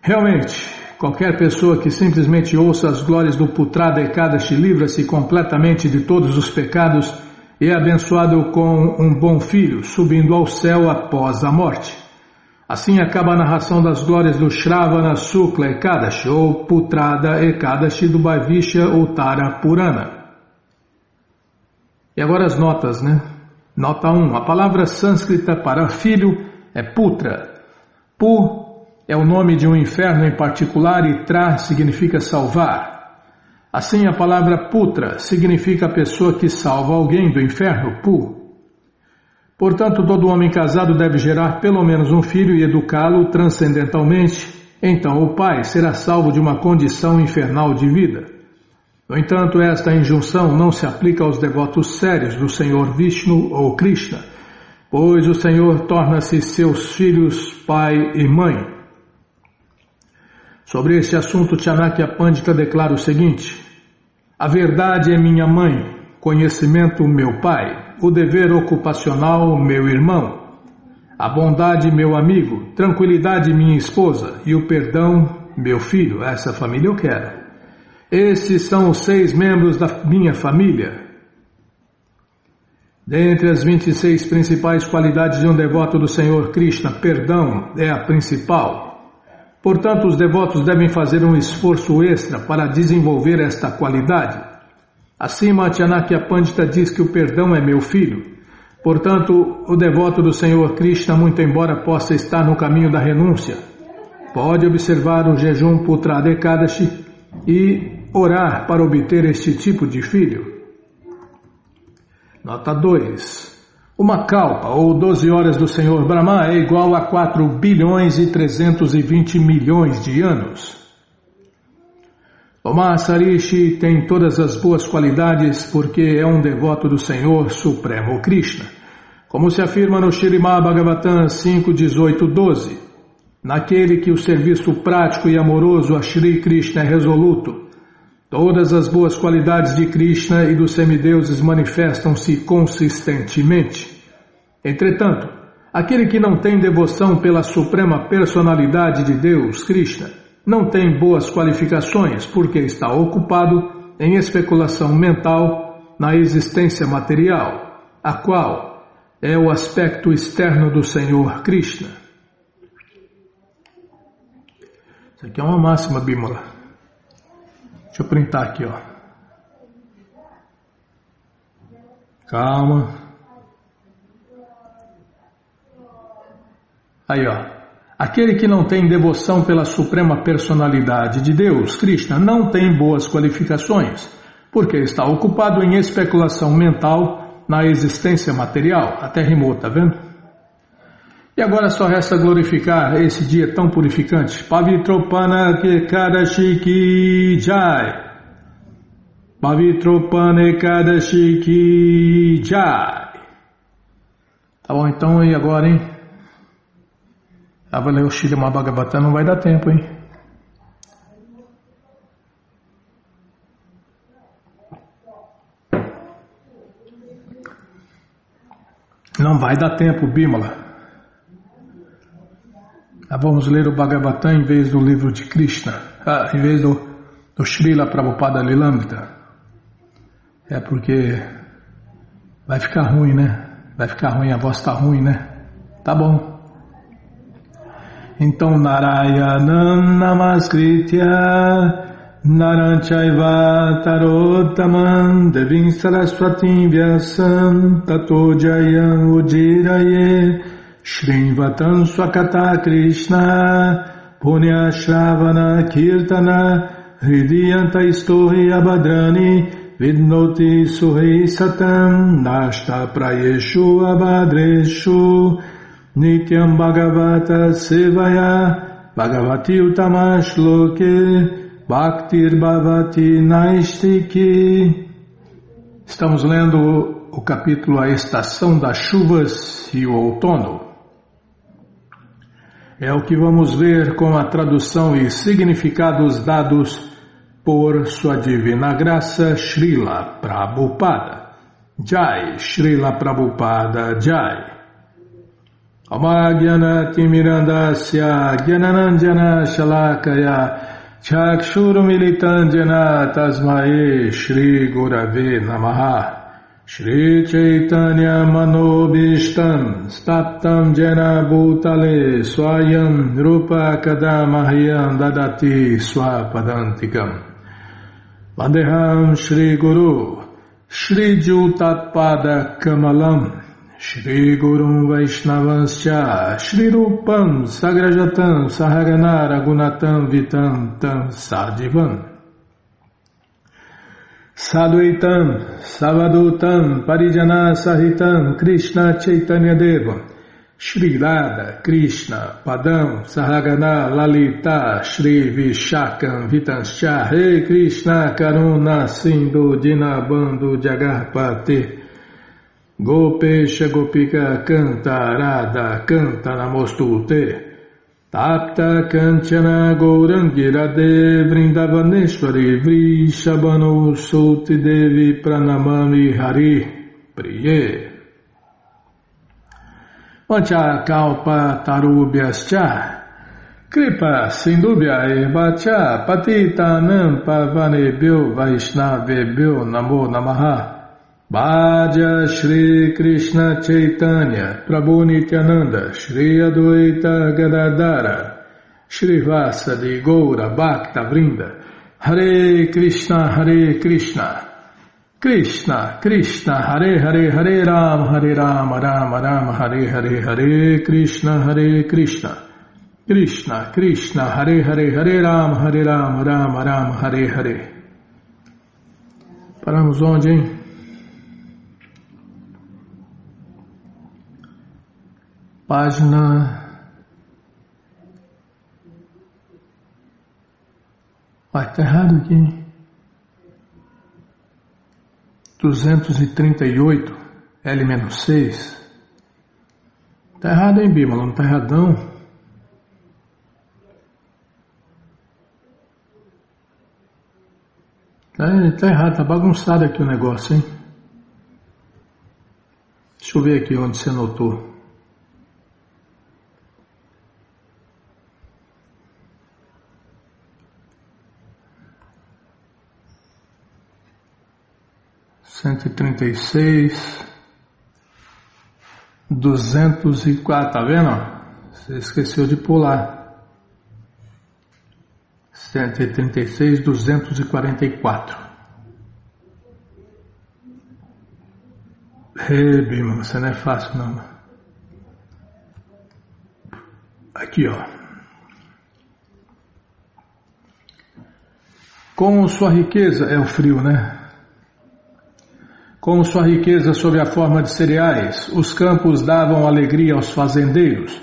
Realmente, qualquer pessoa que simplesmente ouça as glórias do Putrada Ekadashi livra-se completamente de todos os pecados e é abençoado com um bom filho, subindo ao céu após a morte. Assim acaba a narração das glórias do Shravana Sukla Ekadashi ou Putrada Ekadashi do Bhaivishya Uttara Purana. E agora as notas, né? Nota 1. A palavra sânscrita para filho é Putra. Pu é o nome de um inferno em particular e Tra significa salvar. Assim, a palavra Putra significa a pessoa que salva alguém do inferno, Pu. Portanto, todo homem casado deve gerar pelo menos um filho e educá-lo transcendentalmente. Então, o pai será salvo de uma condição infernal de vida. No entanto, esta injunção não se aplica aos devotos sérios do Senhor Vishnu ou Krishna, pois o Senhor torna-se seus filhos pai e mãe. Sobre este assunto, Chanakya Pandita declara o seguinte: a verdade é minha mãe, conhecimento meu pai, o dever ocupacional meu irmão, a bondade meu amigo, tranquilidade minha esposa e o perdão meu filho. Essa família eu quero. Esses são os 6 membros da minha família. Dentre as 26 principais qualidades de um devoto do Senhor Krishna, perdão é a principal. Portanto, os devotos devem fazer um esforço extra para desenvolver esta qualidade. Acima, Chanakya Pandita diz que o perdão é meu filho. Portanto, o devoto do Senhor Krishna, muito embora possa estar no caminho da renúncia, pode observar o jejum Putrada Ekadashi e orar para obter este tipo de filho. Nota 2. Uma kalpa, ou 12 horas do Senhor Brahma, é igual a 4 bilhões e 320 milhões de anos. O Mahasarishi tem todas as boas qualidades porque é um devoto do Senhor Supremo Krishna. Como se afirma no Śrīmad Bhagavatam 5.18.12, naquele que o serviço prático e amoroso a Shri Krishna é resoluto, todas as boas qualidades de Krishna e dos semideuses manifestam-se consistentemente. Entretanto, aquele que não tem devoção pela suprema personalidade de Deus, Krishna, não tem boas qualificações porque está ocupado em especulação mental na existência material, a qual é o aspecto externo do Senhor Krishna. Isso aqui é uma máxima, Bimala. Deixa eu printar aqui, ó. Calma. Aí, ó. Aquele que não tem devoção pela suprema personalidade de Deus, Krishna, não tem boas qualificações, porque está ocupado em especulação mental na existência material. Até rimou, tá vendo? E agora só resta glorificar esse dia tão purificante. Pavitropana Ekadashi ki jai. Pavitropana Ekadashi ki jai. Tá bom, então e agora, hein? Vai ler o Śrīmad Bhagavatam, não vai dar tempo, hein? Não vai dar tempo, Bimala. Vamos ler o Bhagavatam em vez do livro de Krishna, em vez do Srila Prabhupada Lilamrita. É porque vai ficar ruim, né? Vai ficar ruim, a voz está ruim, né? Tá bom. Então, Narayanam Namaskritya Naranchaiva Tarotamam Devim Saraswatim Vyasam Tato Jayam Ujiraye Shrivatam Swakata Krishna Punya Shravana Kirtana Hridiyanta Istohi Abhadrani Vidnoti Suhi Satam Nashta Prayeshu Abhadreshu Nityam Bhagavata Sevaya Bhagavati Utamash Loke Bhaktir Bhavati Naistiki. Estamos lendo o capítulo A Estação das Chuvas e o Outono. É o que vamos ver com a tradução e significados dados por Sua Divina Graça Srila Prabhupada. Jai, Srila Prabhupada Jai. Amagyana Mirandasya Gyananandjana Shalakaya Chakshurumilitandjana Tasmae Shri Gurave Namaha. Shri Chaitanya Manobishtam Staptam Jena Bhutale Swayam Rupa Kadamahyam Dadati Swapadantikam Vandeham Shri Guru Shri Jutatpada Kamalam Shri Gurum Vaishnavanscha Shri Rupam Sagrajatam Sahagana Ragunatam Vitam Tam Sadivam Sadhuitam, Savadutam, Parijana Sahitam, Krishna Chaitanya Deva, Shri Radha, Krishna, Padam, Sahagana, Lalita, Shri Vishakam, Vitanscha, Rei Krishna, Karuna, Sindhu, Dinabandhu, Jagarpate, Gopesha, Gopika, Canta, Radha, Canta, Namostute, Tapta Kanchana Gourangi Radhe Vrindavaneshwari Vrishabhanu Suti Devi Pranamami Hari Priye Vancha Kalpa Tarubhyascha Kripa Sindubhya Evacha Patita Nam Pavanebhyo Vaishnavebhyo Namo Namaha Bhaja Shri Krishna Chaitanya Prabhu Nityananda Shri Adwaita Gadadara Shri Vasadi Goura Bhakta Vrinda Hare Krishna Krishna Krishna Hare Hare Hare Rama Rama Rama Hare Hare Hare Krishna Krishna Krishna Hare Hare Hare Rama Rama Rama Hare Hare. Paramos onde, hein? Página. Vai, tá errado aqui. 238, L-6. Tá errado, hein, Bímola? Não tá erradão. Tá errado, tá bagunçado aqui o negócio, hein? Deixa eu ver aqui onde você anotou. Cento e 136, 204, tá vendo? Você esqueceu de pular. 136, 244. Bima, você não é fácil não. Aqui, ó. Com sua riqueza, é o frio, né? Com sua riqueza sob a forma de cereais, os campos davam alegria aos fazendeiros,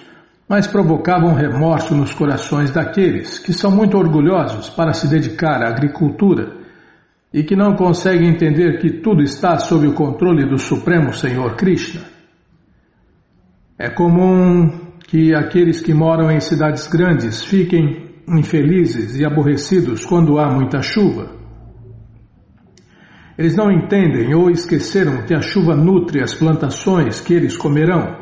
mas provocavam remorso nos corações daqueles que são muito orgulhosos para se dedicar à agricultura e que não conseguem entender que tudo está sob o controle do Supremo Senhor Krishna. É comum que aqueles que moram em cidades grandes fiquem infelizes e aborrecidos quando há muita chuva. Eles não entendem ou esqueceram que a chuva nutre as plantações que eles comerão.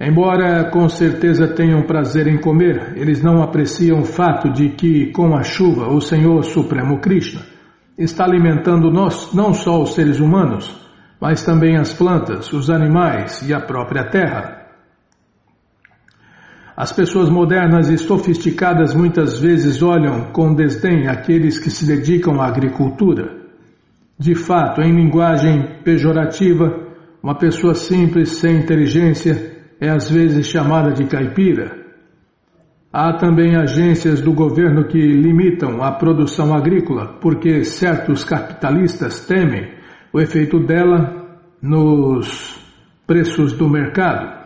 Embora com certeza tenham prazer em comer, eles não apreciam o fato de que, com a chuva, o Senhor Supremo Krishna está alimentando não só os seres humanos, mas também as plantas, os animais e a própria terra. As pessoas modernas e sofisticadas muitas vezes olham com desdém aqueles que se dedicam à agricultura. De fato, em linguagem pejorativa, uma pessoa simples, sem inteligência, é às vezes chamada de caipira. Há também agências do governo que limitam a produção agrícola, porque certos capitalistas temem o efeito dela nos preços do mercado.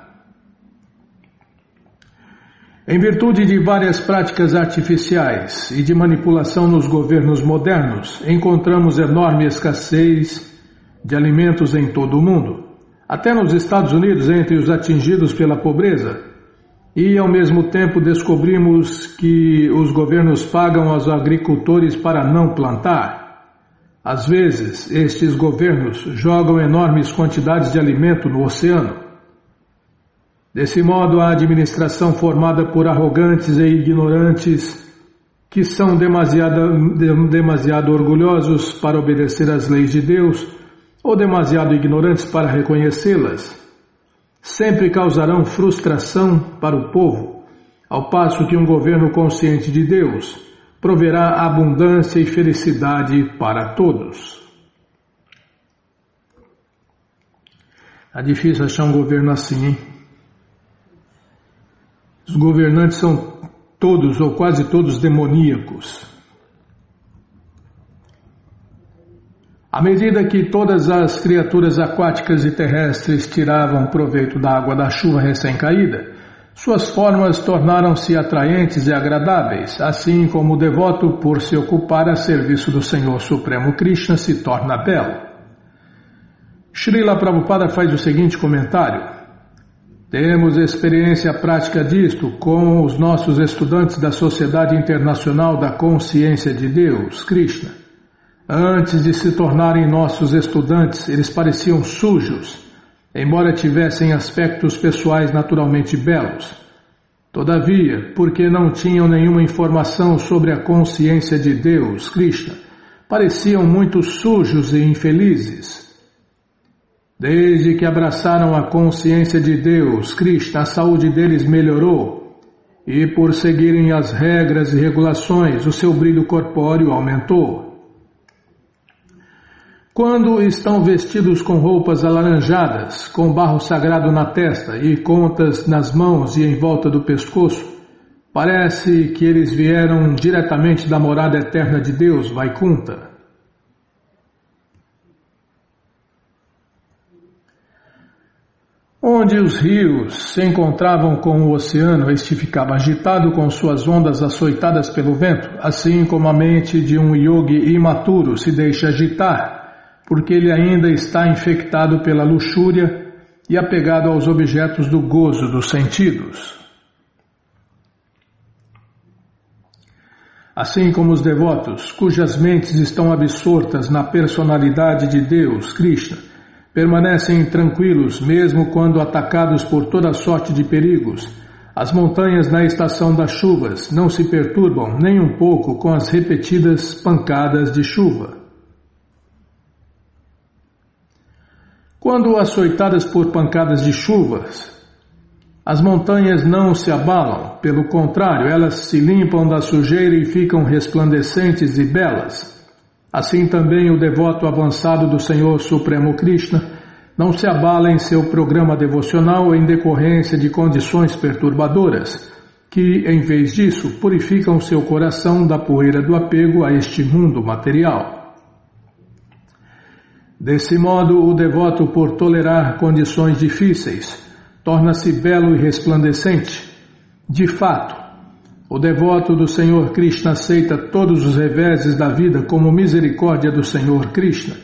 Em virtude de várias práticas artificiais e de manipulação nos governos modernos, encontramos enorme escassez de alimentos em todo o mundo, até nos Estados Unidos, entre os atingidos pela pobreza. E, ao mesmo tempo, descobrimos que os governos pagam aos agricultores para não plantar. Às vezes, estes governos jogam enormes quantidades de alimento no oceano. Desse modo, a administração formada por arrogantes e ignorantes, que são demasiado orgulhosos para obedecer às leis de Deus, ou demasiado ignorantes para reconhecê-las, sempre causarão frustração para o povo, ao passo que um governo consciente de Deus proverá abundância e felicidade para todos. É difícil achar um governo assim, hein? Os governantes são todos ou quase todos demoníacos. À medida que todas as criaturas aquáticas e terrestres tiravam proveito da água da chuva recém-caída, suas formas tornaram-se atraentes e agradáveis, assim como o devoto, por se ocupar a serviço do Senhor Supremo Krishna, se torna belo. Srila Prabhupada faz o seguinte comentário: temos experiência prática disto com os nossos estudantes da Sociedade Internacional da Consciência de Deus, Krishna. Antes de se tornarem nossos estudantes, eles pareciam sujos, embora tivessem aspectos pessoais naturalmente belos. Todavia, porque não tinham nenhuma informação sobre a consciência de Deus, Krishna, pareciam muito sujos e infelizes. Desde que abraçaram a consciência de Deus, Krishna, a saúde deles melhorou, e por seguirem as regras e regulações, o seu brilho corpóreo aumentou. Quando estão vestidos com roupas alaranjadas, com barro sagrado na testa e contas nas mãos e em volta do pescoço, parece que eles vieram diretamente da morada eterna de Deus, Vaikunta. Onde os rios se encontravam com o oceano, este ficava agitado com suas ondas açoitadas pelo vento, assim como a mente de um yogi imaturo se deixa agitar, porque ele ainda está infectado pela luxúria e apegado aos objetos do gozo dos sentidos. Assim como os devotos, cujas mentes estão absortas na personalidade de Deus, Krishna, permanecem tranquilos mesmo quando atacados por toda sorte de perigos, as montanhas na estação das chuvas não se perturbam nem um pouco com as repetidas pancadas de chuva. Quando açoitadas por pancadas de chuvas, as montanhas não se abalam, pelo contrário, elas se limpam da sujeira e ficam resplandecentes e belas. Assim também o devoto avançado do Senhor Supremo Krishna não se abala em seu programa devocional em decorrência de condições perturbadoras, que, em vez disso, purificam seu coração da poeira do apego a este mundo material. Desse modo, o devoto, por tolerar condições difíceis, torna-se belo e resplandecente. De fato, o devoto do Senhor Krishna aceita todos os reveses da vida como misericórdia do Senhor Krishna,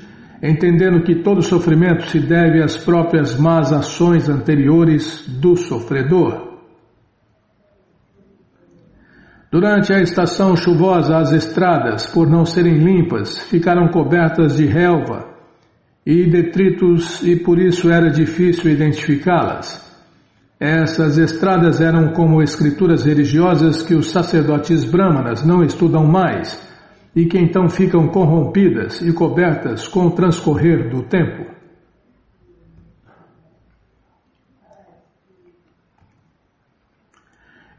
entendendo que todo sofrimento se deve às próprias más ações anteriores do sofredor. Durante a estação chuvosa, as estradas, por não serem limpas, ficaram cobertas de relva e detritos e por isso era difícil identificá-las. Essas estradas eram como escrituras religiosas que os sacerdotes brahmanas não estudam mais e que então ficam corrompidas e cobertas com o transcorrer do tempo.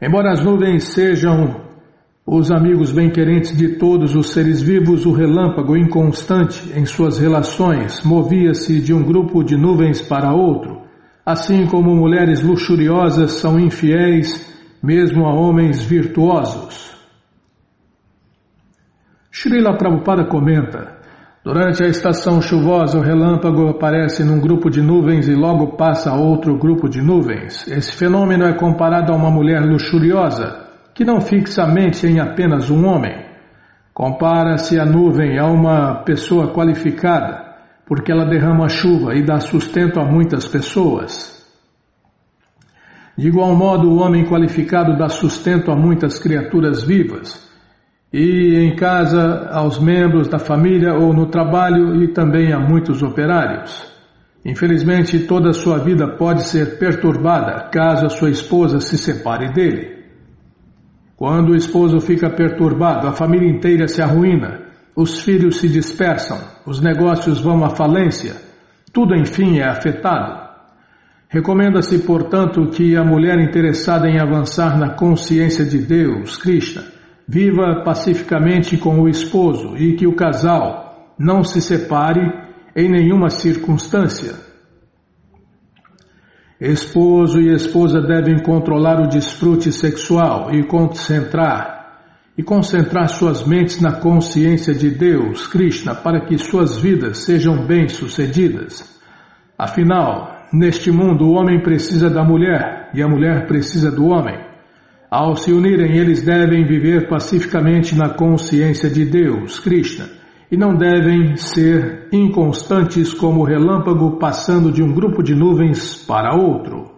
Embora as nuvens sejam os amigos bem-querentes de todos os seres vivos, o relâmpago inconstante em suas relações movia-se de um grupo de nuvens para outro, assim como mulheres luxuriosas são infiéis mesmo a homens virtuosos. Srila Prabhupada comenta: durante a estação chuvosa, o relâmpago aparece num grupo de nuvens e logo passa a outro grupo de nuvens. Esse fenômeno é comparado a uma mulher luxuriosa, que não fixa a mente em apenas um homem. Compara-se a nuvem a uma pessoa qualificada, porque ela derrama chuva e dá sustento a muitas pessoas. De igual modo, o homem qualificado dá sustento a muitas criaturas vivas, e em casa aos membros da família ou no trabalho, e também a muitos operários. Infelizmente, toda a sua vida pode ser perturbada caso a sua esposa se separe dele. Quando o esposo fica perturbado, a família inteira se arruína, os filhos se dispersam, os negócios vão à falência, tudo enfim é afetado. Recomenda-se, portanto, que a mulher interessada em avançar na consciência de Deus, Krishna, viva pacificamente com o esposo e que o casal não se separe em nenhuma circunstância. Esposo e esposa devem controlar o desfrute sexual e concentrar suas mentes na consciência de Deus, Krishna, para que suas vidas sejam bem-sucedidas. Afinal, neste mundo o homem precisa da mulher e a mulher precisa do homem. Ao se unirem, eles devem viver pacificamente na consciência de Deus, Krishna, e não devem ser inconstantes como o relâmpago passando de um grupo de nuvens para outro.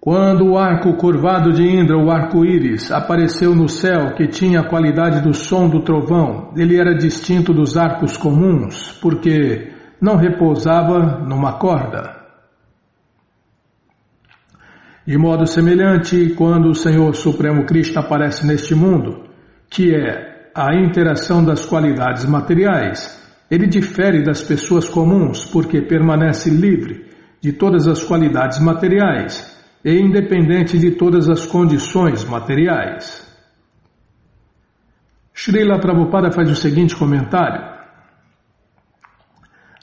Quando o arco curvado de Indra, o arco-íris, apareceu no céu, que tinha a qualidade do som do trovão, ele era distinto dos arcos comuns, porque não repousava numa corda. De modo semelhante, quando o Senhor Supremo Krishna aparece neste mundo, que é a interação das qualidades materiais, ele difere das pessoas comuns porque permanece livre de todas as qualidades materiais e independente de todas as condições materiais. Srila Prabhupada faz o seguinte comentário: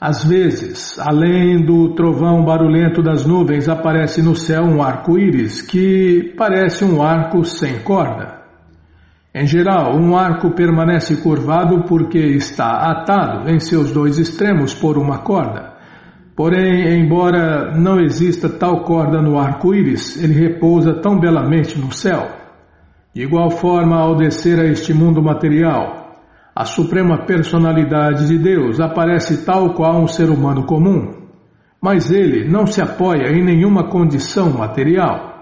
às vezes, além do trovão barulhento das nuvens, aparece no céu um arco-íris que parece um arco sem corda. Em geral, um arco permanece curvado porque está atado em seus dois extremos por uma corda. Porém, embora não exista tal corda no arco-íris, ele repousa tão belamente no céu. De igual forma, ao descer a este mundo material, a Suprema Personalidade de Deus aparece tal qual um ser humano comum, mas ele não se apoia em nenhuma condição material.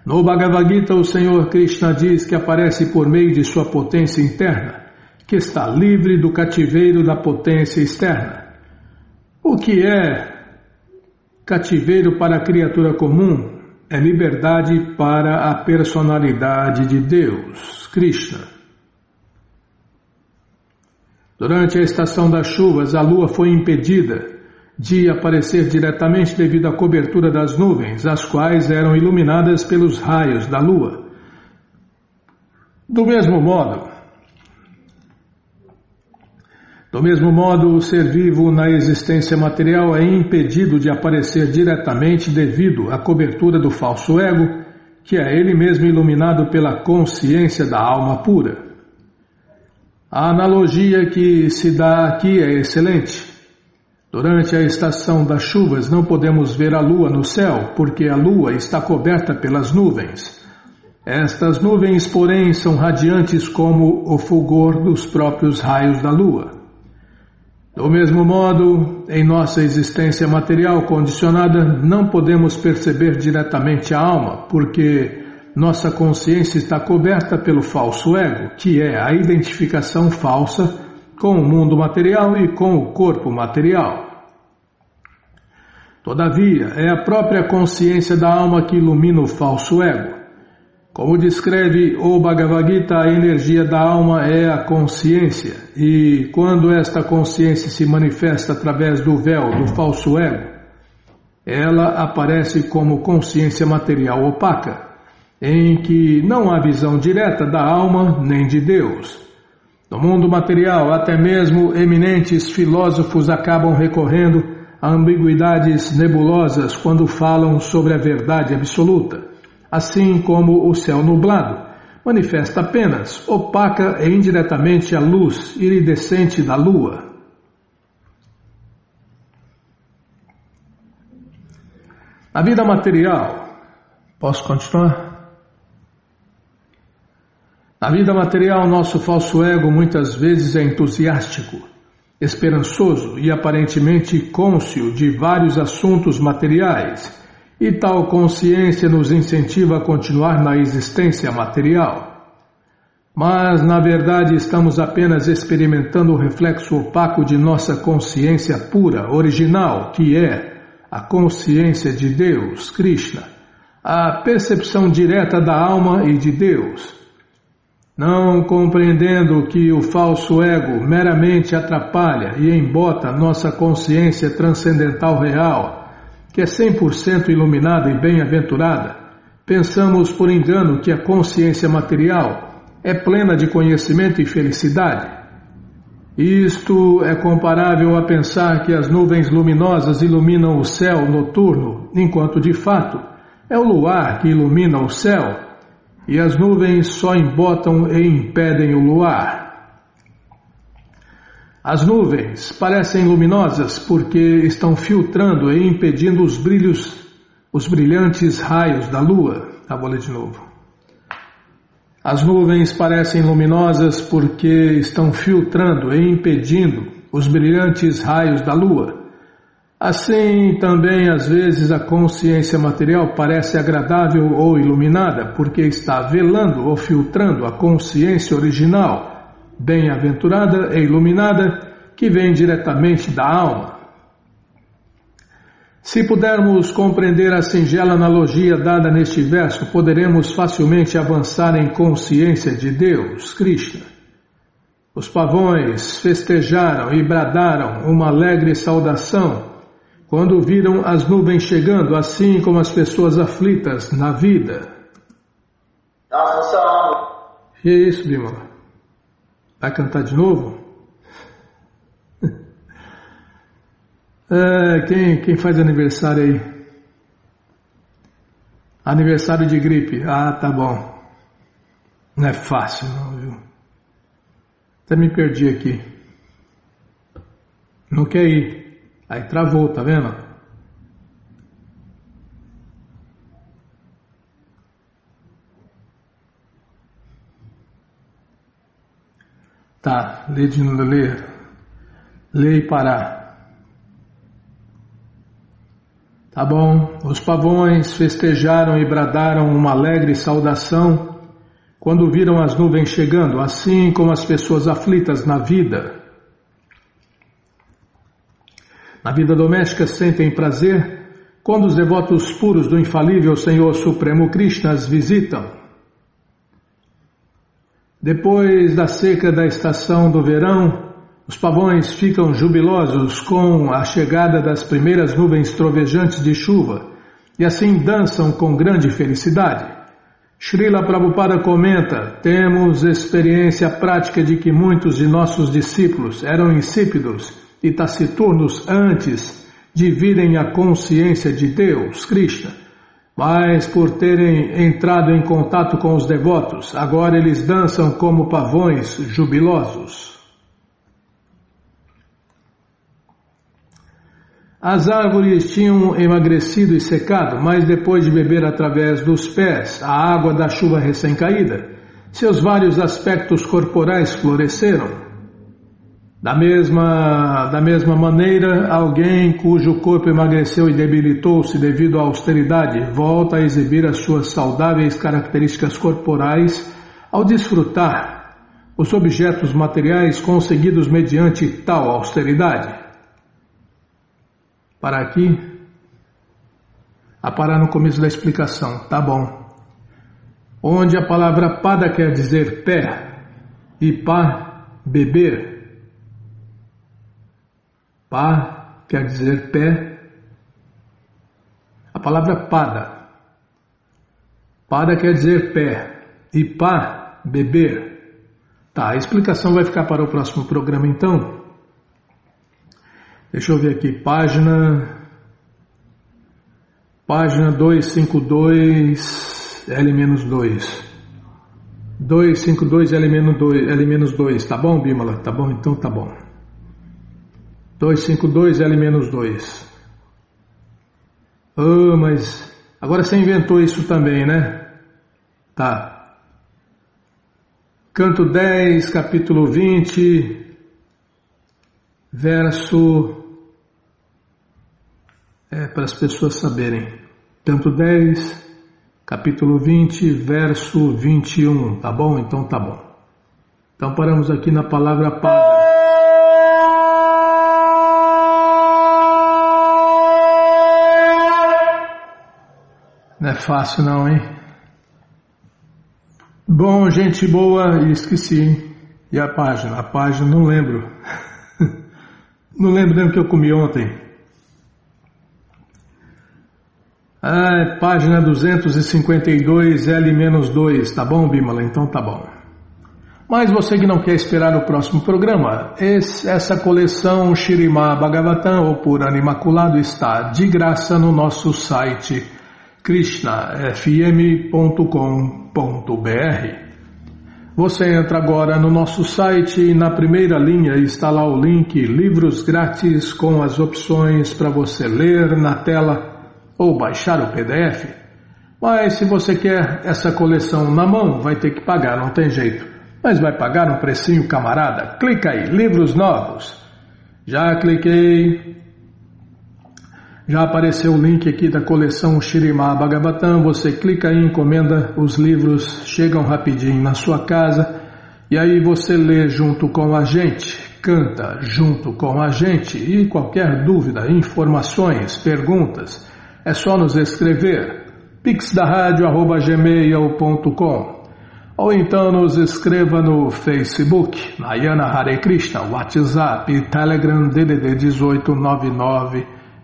No Bhagavad Gita, o Senhor Krishna diz que aparece por meio de sua potência interna, que está livre do cativeiro da potência externa. O que é cativeiro para a criatura comum é liberdade para a personalidade de Deus, Krishna. Durante a estação das chuvas, a lua foi impedida de aparecer diretamente devido à cobertura das nuvens, as quais eram iluminadas pelos raios da lua. Do mesmo modo, o ser vivo na existência material é impedido de aparecer diretamente devido à cobertura do falso ego, que é ele mesmo iluminado pela consciência da alma pura. A analogia que se dá aqui é excelente. Durante a estação das chuvas não podemos ver a lua no céu, porque a lua está coberta pelas nuvens. Estas nuvens, porém, são radiantes como o fulgor dos próprios raios da lua. Do mesmo modo, em nossa existência material condicionada, não podemos perceber diretamente a alma, porque nossa consciência está coberta pelo falso ego, que é a identificação falsa com o mundo material e com o corpo material. Todavia, é a própria consciência da alma que ilumina o falso ego. Como descreve o Bhagavad Gita, a energia da alma é a consciência, e quando esta consciência se manifesta através do véu do falso ego, ela aparece como consciência material opaca, em que não há visão direta da alma nem de Deus. No mundo material, até mesmo eminentes filósofos acabam recorrendo a ambiguidades nebulosas quando falam sobre a verdade absoluta, assim como o céu nublado manifesta apenas, opaca e indiretamente a luz iridescente da lua. Na vida material, posso continuar? Na vida material, nosso falso ego muitas vezes é entusiástico, esperançoso e aparentemente cônscio de vários assuntos materiais, e tal consciência nos incentiva a continuar na existência material. Mas, na verdade, estamos apenas experimentando o reflexo opaco de nossa consciência pura, original, que é a consciência de Deus, Krishna, a percepção direta da alma e de Deus. Não compreendendo que o falso ego meramente atrapalha e embota nossa consciência transcendental real, que é 100% iluminada e bem-aventurada, pensamos por engano que a consciência material é plena de conhecimento e felicidade. Isto é comparável a pensar que as nuvens luminosas iluminam o céu noturno, enquanto de fato é o luar que ilumina o céu, e as nuvens só embotam e impedem o luar. As nuvens parecem luminosas porque estão filtrando e impedindo os brilhantes raios da lua. Vou ler de novo. As nuvens parecem luminosas porque estão filtrando e impedindo os brilhantes raios da lua. Assim, também, às vezes, a consciência material parece agradável ou iluminada porque está velando ou filtrando a consciência original, bem-aventurada e iluminada, que vem diretamente da alma. Se pudermos compreender a singela analogia dada neste verso, poderemos facilmente avançar em consciência de Deus, Krishna. Os pavões festejaram e bradaram uma alegre saudação quando viram as nuvens chegando, assim como as pessoas aflitas na vida. Que é isso, Bimala? Vai cantar de novo? Quem faz aniversário aí? Aniversário de gripe. Ah, tá bom. Não é fácil não, viu? Até me perdi aqui. Não quer ir. Aí travou, tá vendo? Tá, lê de novo, lê e parar. Tá bom, os pavões festejaram e bradaram uma alegre saudação quando viram as nuvens chegando, assim como as pessoas aflitas na vida. Na vida doméstica sentem prazer quando os devotos puros do infalível Senhor Supremo Krishna as visitam. Depois da seca da estação do verão, os pavões ficam jubilosos com a chegada das primeiras nuvens trovejantes de chuva e assim dançam com grande felicidade. Srila Prabhupada comenta: temos experiência prática de que muitos de nossos discípulos eram insípidos e taciturnos antes de virem à consciência de Deus, Krishna, mas por terem entrado em contato com os devotos, agora eles dançam como pavões jubilosos. As árvores tinham emagrecido e secado, mas depois de beber através dos pés a água da chuva recém-caída, seus vários aspectos corporais floresceram. Da mesma maneira, alguém cujo corpo emagreceu e debilitou-se devido à austeridade volta a exibir as suas saudáveis características corporais ao desfrutar os objetos materiais conseguidos mediante tal austeridade. Para aqui, a parar no começo da explicação, tá bom. Onde a palavra pada quer dizer pé e pá, beber. Pá quer dizer pé. A palavra pada. Pada quer dizer pé e pá, beber. Tá, a explicação vai ficar para o próximo programa então. Deixa eu ver aqui, página 252, L-2. 252 L-2, tá bom, Bímola? Tá bom, então tá bom. 252 L-2. Oh, mas agora você inventou isso também, né? Tá. Canto 10, capítulo 20, verso... para as pessoas saberem. Canto 10, capítulo 20, verso 21, tá bom? Então tá bom. Então paramos aqui na palavra Pada. Não é fácil não, hein? Bom, gente boa, esqueci, hein? E a página? A página, não lembro. Não lembro nem o que eu comi ontem. Página 252, L-2, tá bom, Bímola? Então tá bom. Mas você que não quer esperar o próximo programa, essa coleção Śrīmad Bhagavatam, ou Purana Imaculado, está de graça no nosso site krishnafm.com.br. Você entra agora no nosso site e na primeira linha está lá o link Livros Grátis com as opções para você ler na tela ou baixar o PDF. Mas se você quer essa coleção na mão, vai ter que pagar, não tem jeito. Mas vai pagar um precinho, camarada? Clica aí, livros novos. Já cliquei. Já apareceu o link aqui da coleção Śrīmad Bhagavatam. Você clica aí, encomenda, os livros chegam rapidinho na sua casa. E aí você lê junto com a gente, canta junto com a gente. E qualquer dúvida, informações, perguntas, é só nos escrever pixdaradio@gmail.com ou então nos escreva no Facebook, Nayana Hare Krishna, WhatsApp, Telegram, DDD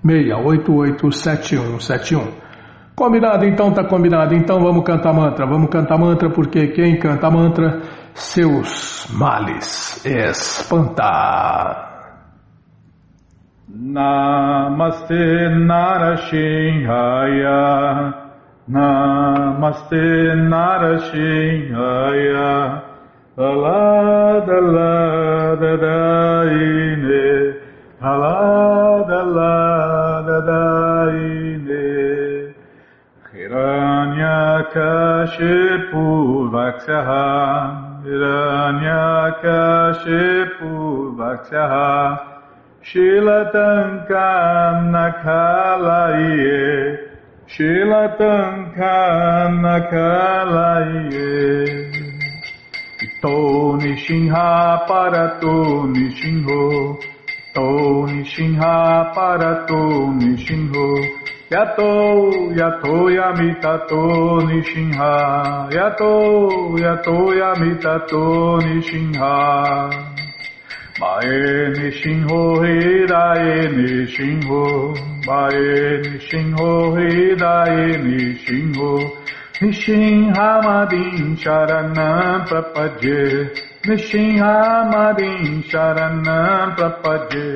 1899-688-7171. Combinado? Então tá combinado. Então vamos cantar mantra, porque quem canta mantra, seus males espanta. Namaste Narashinhaya, Namaste Narashinhaya, Aladaladaine, Aladaladaine, Hiranyakashipu Vaksyaha, Hiranyakashipu Vaksyaha, Shilatankanakalaye, Shilatankanakalaye, Ito Nishinha Parato Nishinho, Ito Nishinha Parato Nishinho, Yato Yamitato Nishinha, Yato Yamitato Nishinha, Mae Nishinho Hirae Nishinho, Mae Nishinho Hirae Nishinho, Nishinhamadin Sharanam Prapadye, Nishinhamadin Sharanam Prapadye,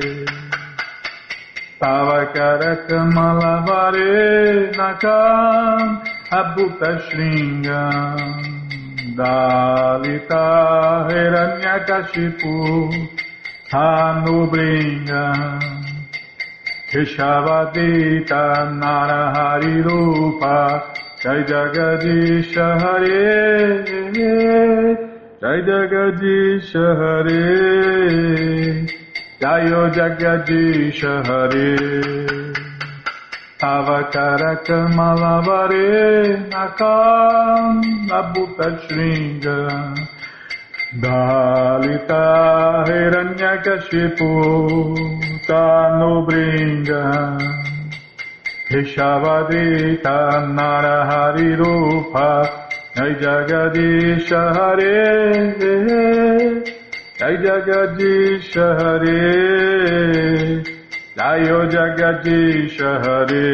Tavakarakamalabare Nakam Abhuta Shringam, Dalita Hiranyakashipu Hanubringa, Keshavadita Narahari Rupa, Jai Jagadisha Hare, Jai Jagadisha Hare, Jayo Jagadisha Hare, Avakarakamalabare Nakam Abhuta Shringa, Dalita Hiranyakashipu Tanubringa, Keshavadita Narahari Rupa, Jai Jagadisha Hare, Jai Jagadisha Hare, Jayo Jagadisha Hare,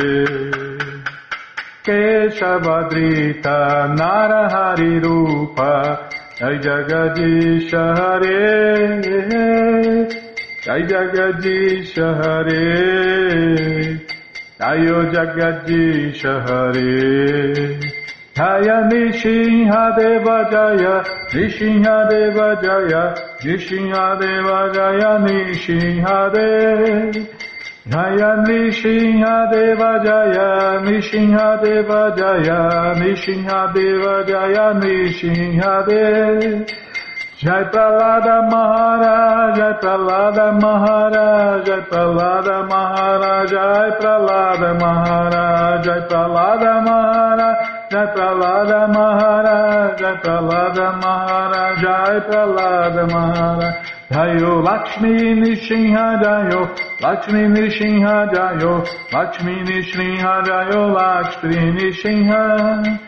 Keshavadrita Narahari Rupa, Jai Jagadisha Hare, Jai Jagadisha Hare, Jayo Jagadisha Hare, Jaya Nishinha Deva Jaya, Nishinha Deva Jaya, Nishinha Deva Jaya, Nishinha Deva Jaya, Nishinha Deva Jaya, Nishinha Deva Jaya, Nishinha Deva Jaya, Nishinha Deva. Jai Pralada Maharaj, Jai Pralada Maharaj, Jai Pralada Maharaj, Jai Pralada Maharaj, Jai Pralada Maharaj, Jai Pralada Maharaj, Jai Pralada Maharaj, Jai Pralada Maharaj. Jayo Lakshmi Nishinha Jayo, Lakshmi Nishinha Jayo, Lakshmi Nishinha Jayo, Lakshmi Nishinha.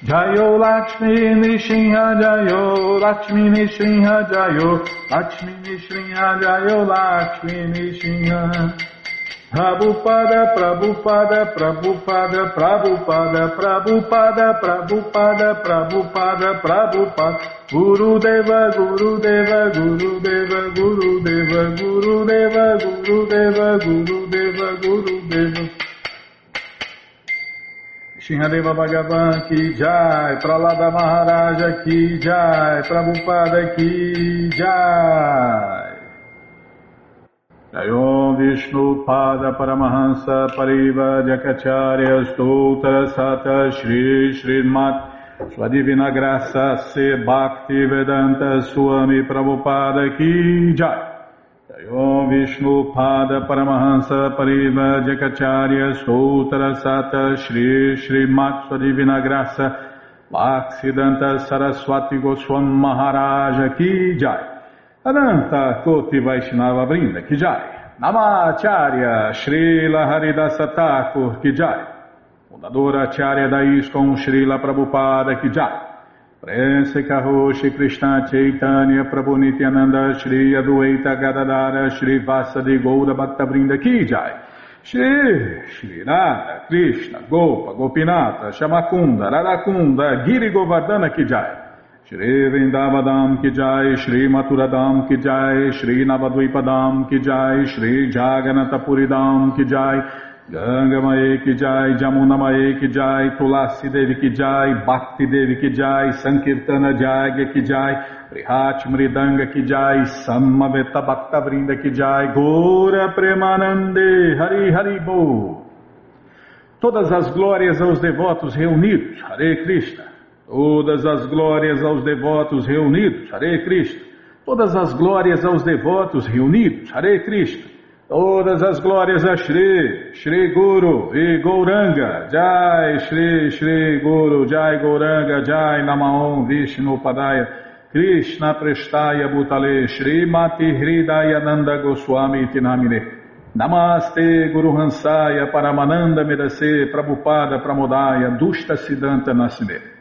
Jayo Lakshmi Nishinha Jayo, Lakshmi Nishinha Jayo, Lakshmi Nishinha Jayo, Lakshmi Nishinha. Prabhupada, Prabhupada, Prabhupada, Prabhupada, Prabhupada, Prabhupada, Prabhupada, Prabhupada, Gurudeva, Gurudeva, Gurudeva, Gurudeva, Gurudeva, Gurudeva, Gurudeva, Gurudeva. Shinhadeva Bhagavan ki jai, Pralada Maharaja ki jai, Prabhupada ki jai. Jayom Vishnu Pada Paramahansa Pariva Jakacharya Stoutra Sata Shri Srimat Sua Divina Graça Se Bhakti Vedanta Swami Prabhupada ki jai. Jayom Vishnu Pada Paramahansa Pariva Jakacharya Stoutra Sata Shri Srimat Sua Divina Graça Bhaksidanta Saraswati Goswami Maharaja ki jai. Ananta Koti Vaishnava Brinda ki jai. Namacharya Srila Haridasa Thakur ki jai. Fundadora Acharya da ISKCON Srila Prabhupada ki jai. Prense Karoshi Krishna Chaitanya Prabhu Nityananda Shri Adwaita Gadadara Shri Vasadi Goura Bhakta Brinda ki jai. Shri Radha Krishna Gopa Gopinata Shamakunda Radakunda Giri Govardhana ki jai. Shri Vrindavadam ki jai, Shri Maturadam ki jai, Shri Navadvipadam ki jai, Shri Jagannathpuridam ki jai, Gangamaye ki jai, Jamunamaye ki jai, Tulasi Devi ki jai, Bhakti Devi ki jai, Sankirtana Jagya ki jai, Prihat Mridanga ki jai, Samaveta Bhakta Vrinda ki jai, Gora Premanande, Hari Hari Bo. Todas as glórias aos devotos reunidos, Hare Krishna. Todas as glórias aos devotos reunidos, Hare Krishna. Todas as glórias aos devotos reunidos, Hare Krishna. Todas as glórias a Shri, Shri Guru e Gauranga, Jai Shri, Shri Guru, Jai Gauranga, Jai Namaon Vishnu Padaya, Krishna Prestaya Bhutale, Shri Mati Hridaya Nanda Goswami Tinamine. Namaste Guru Hansaya Paramananda Medase Prabhupada Pramodaya Dushta Siddhanta Nasime.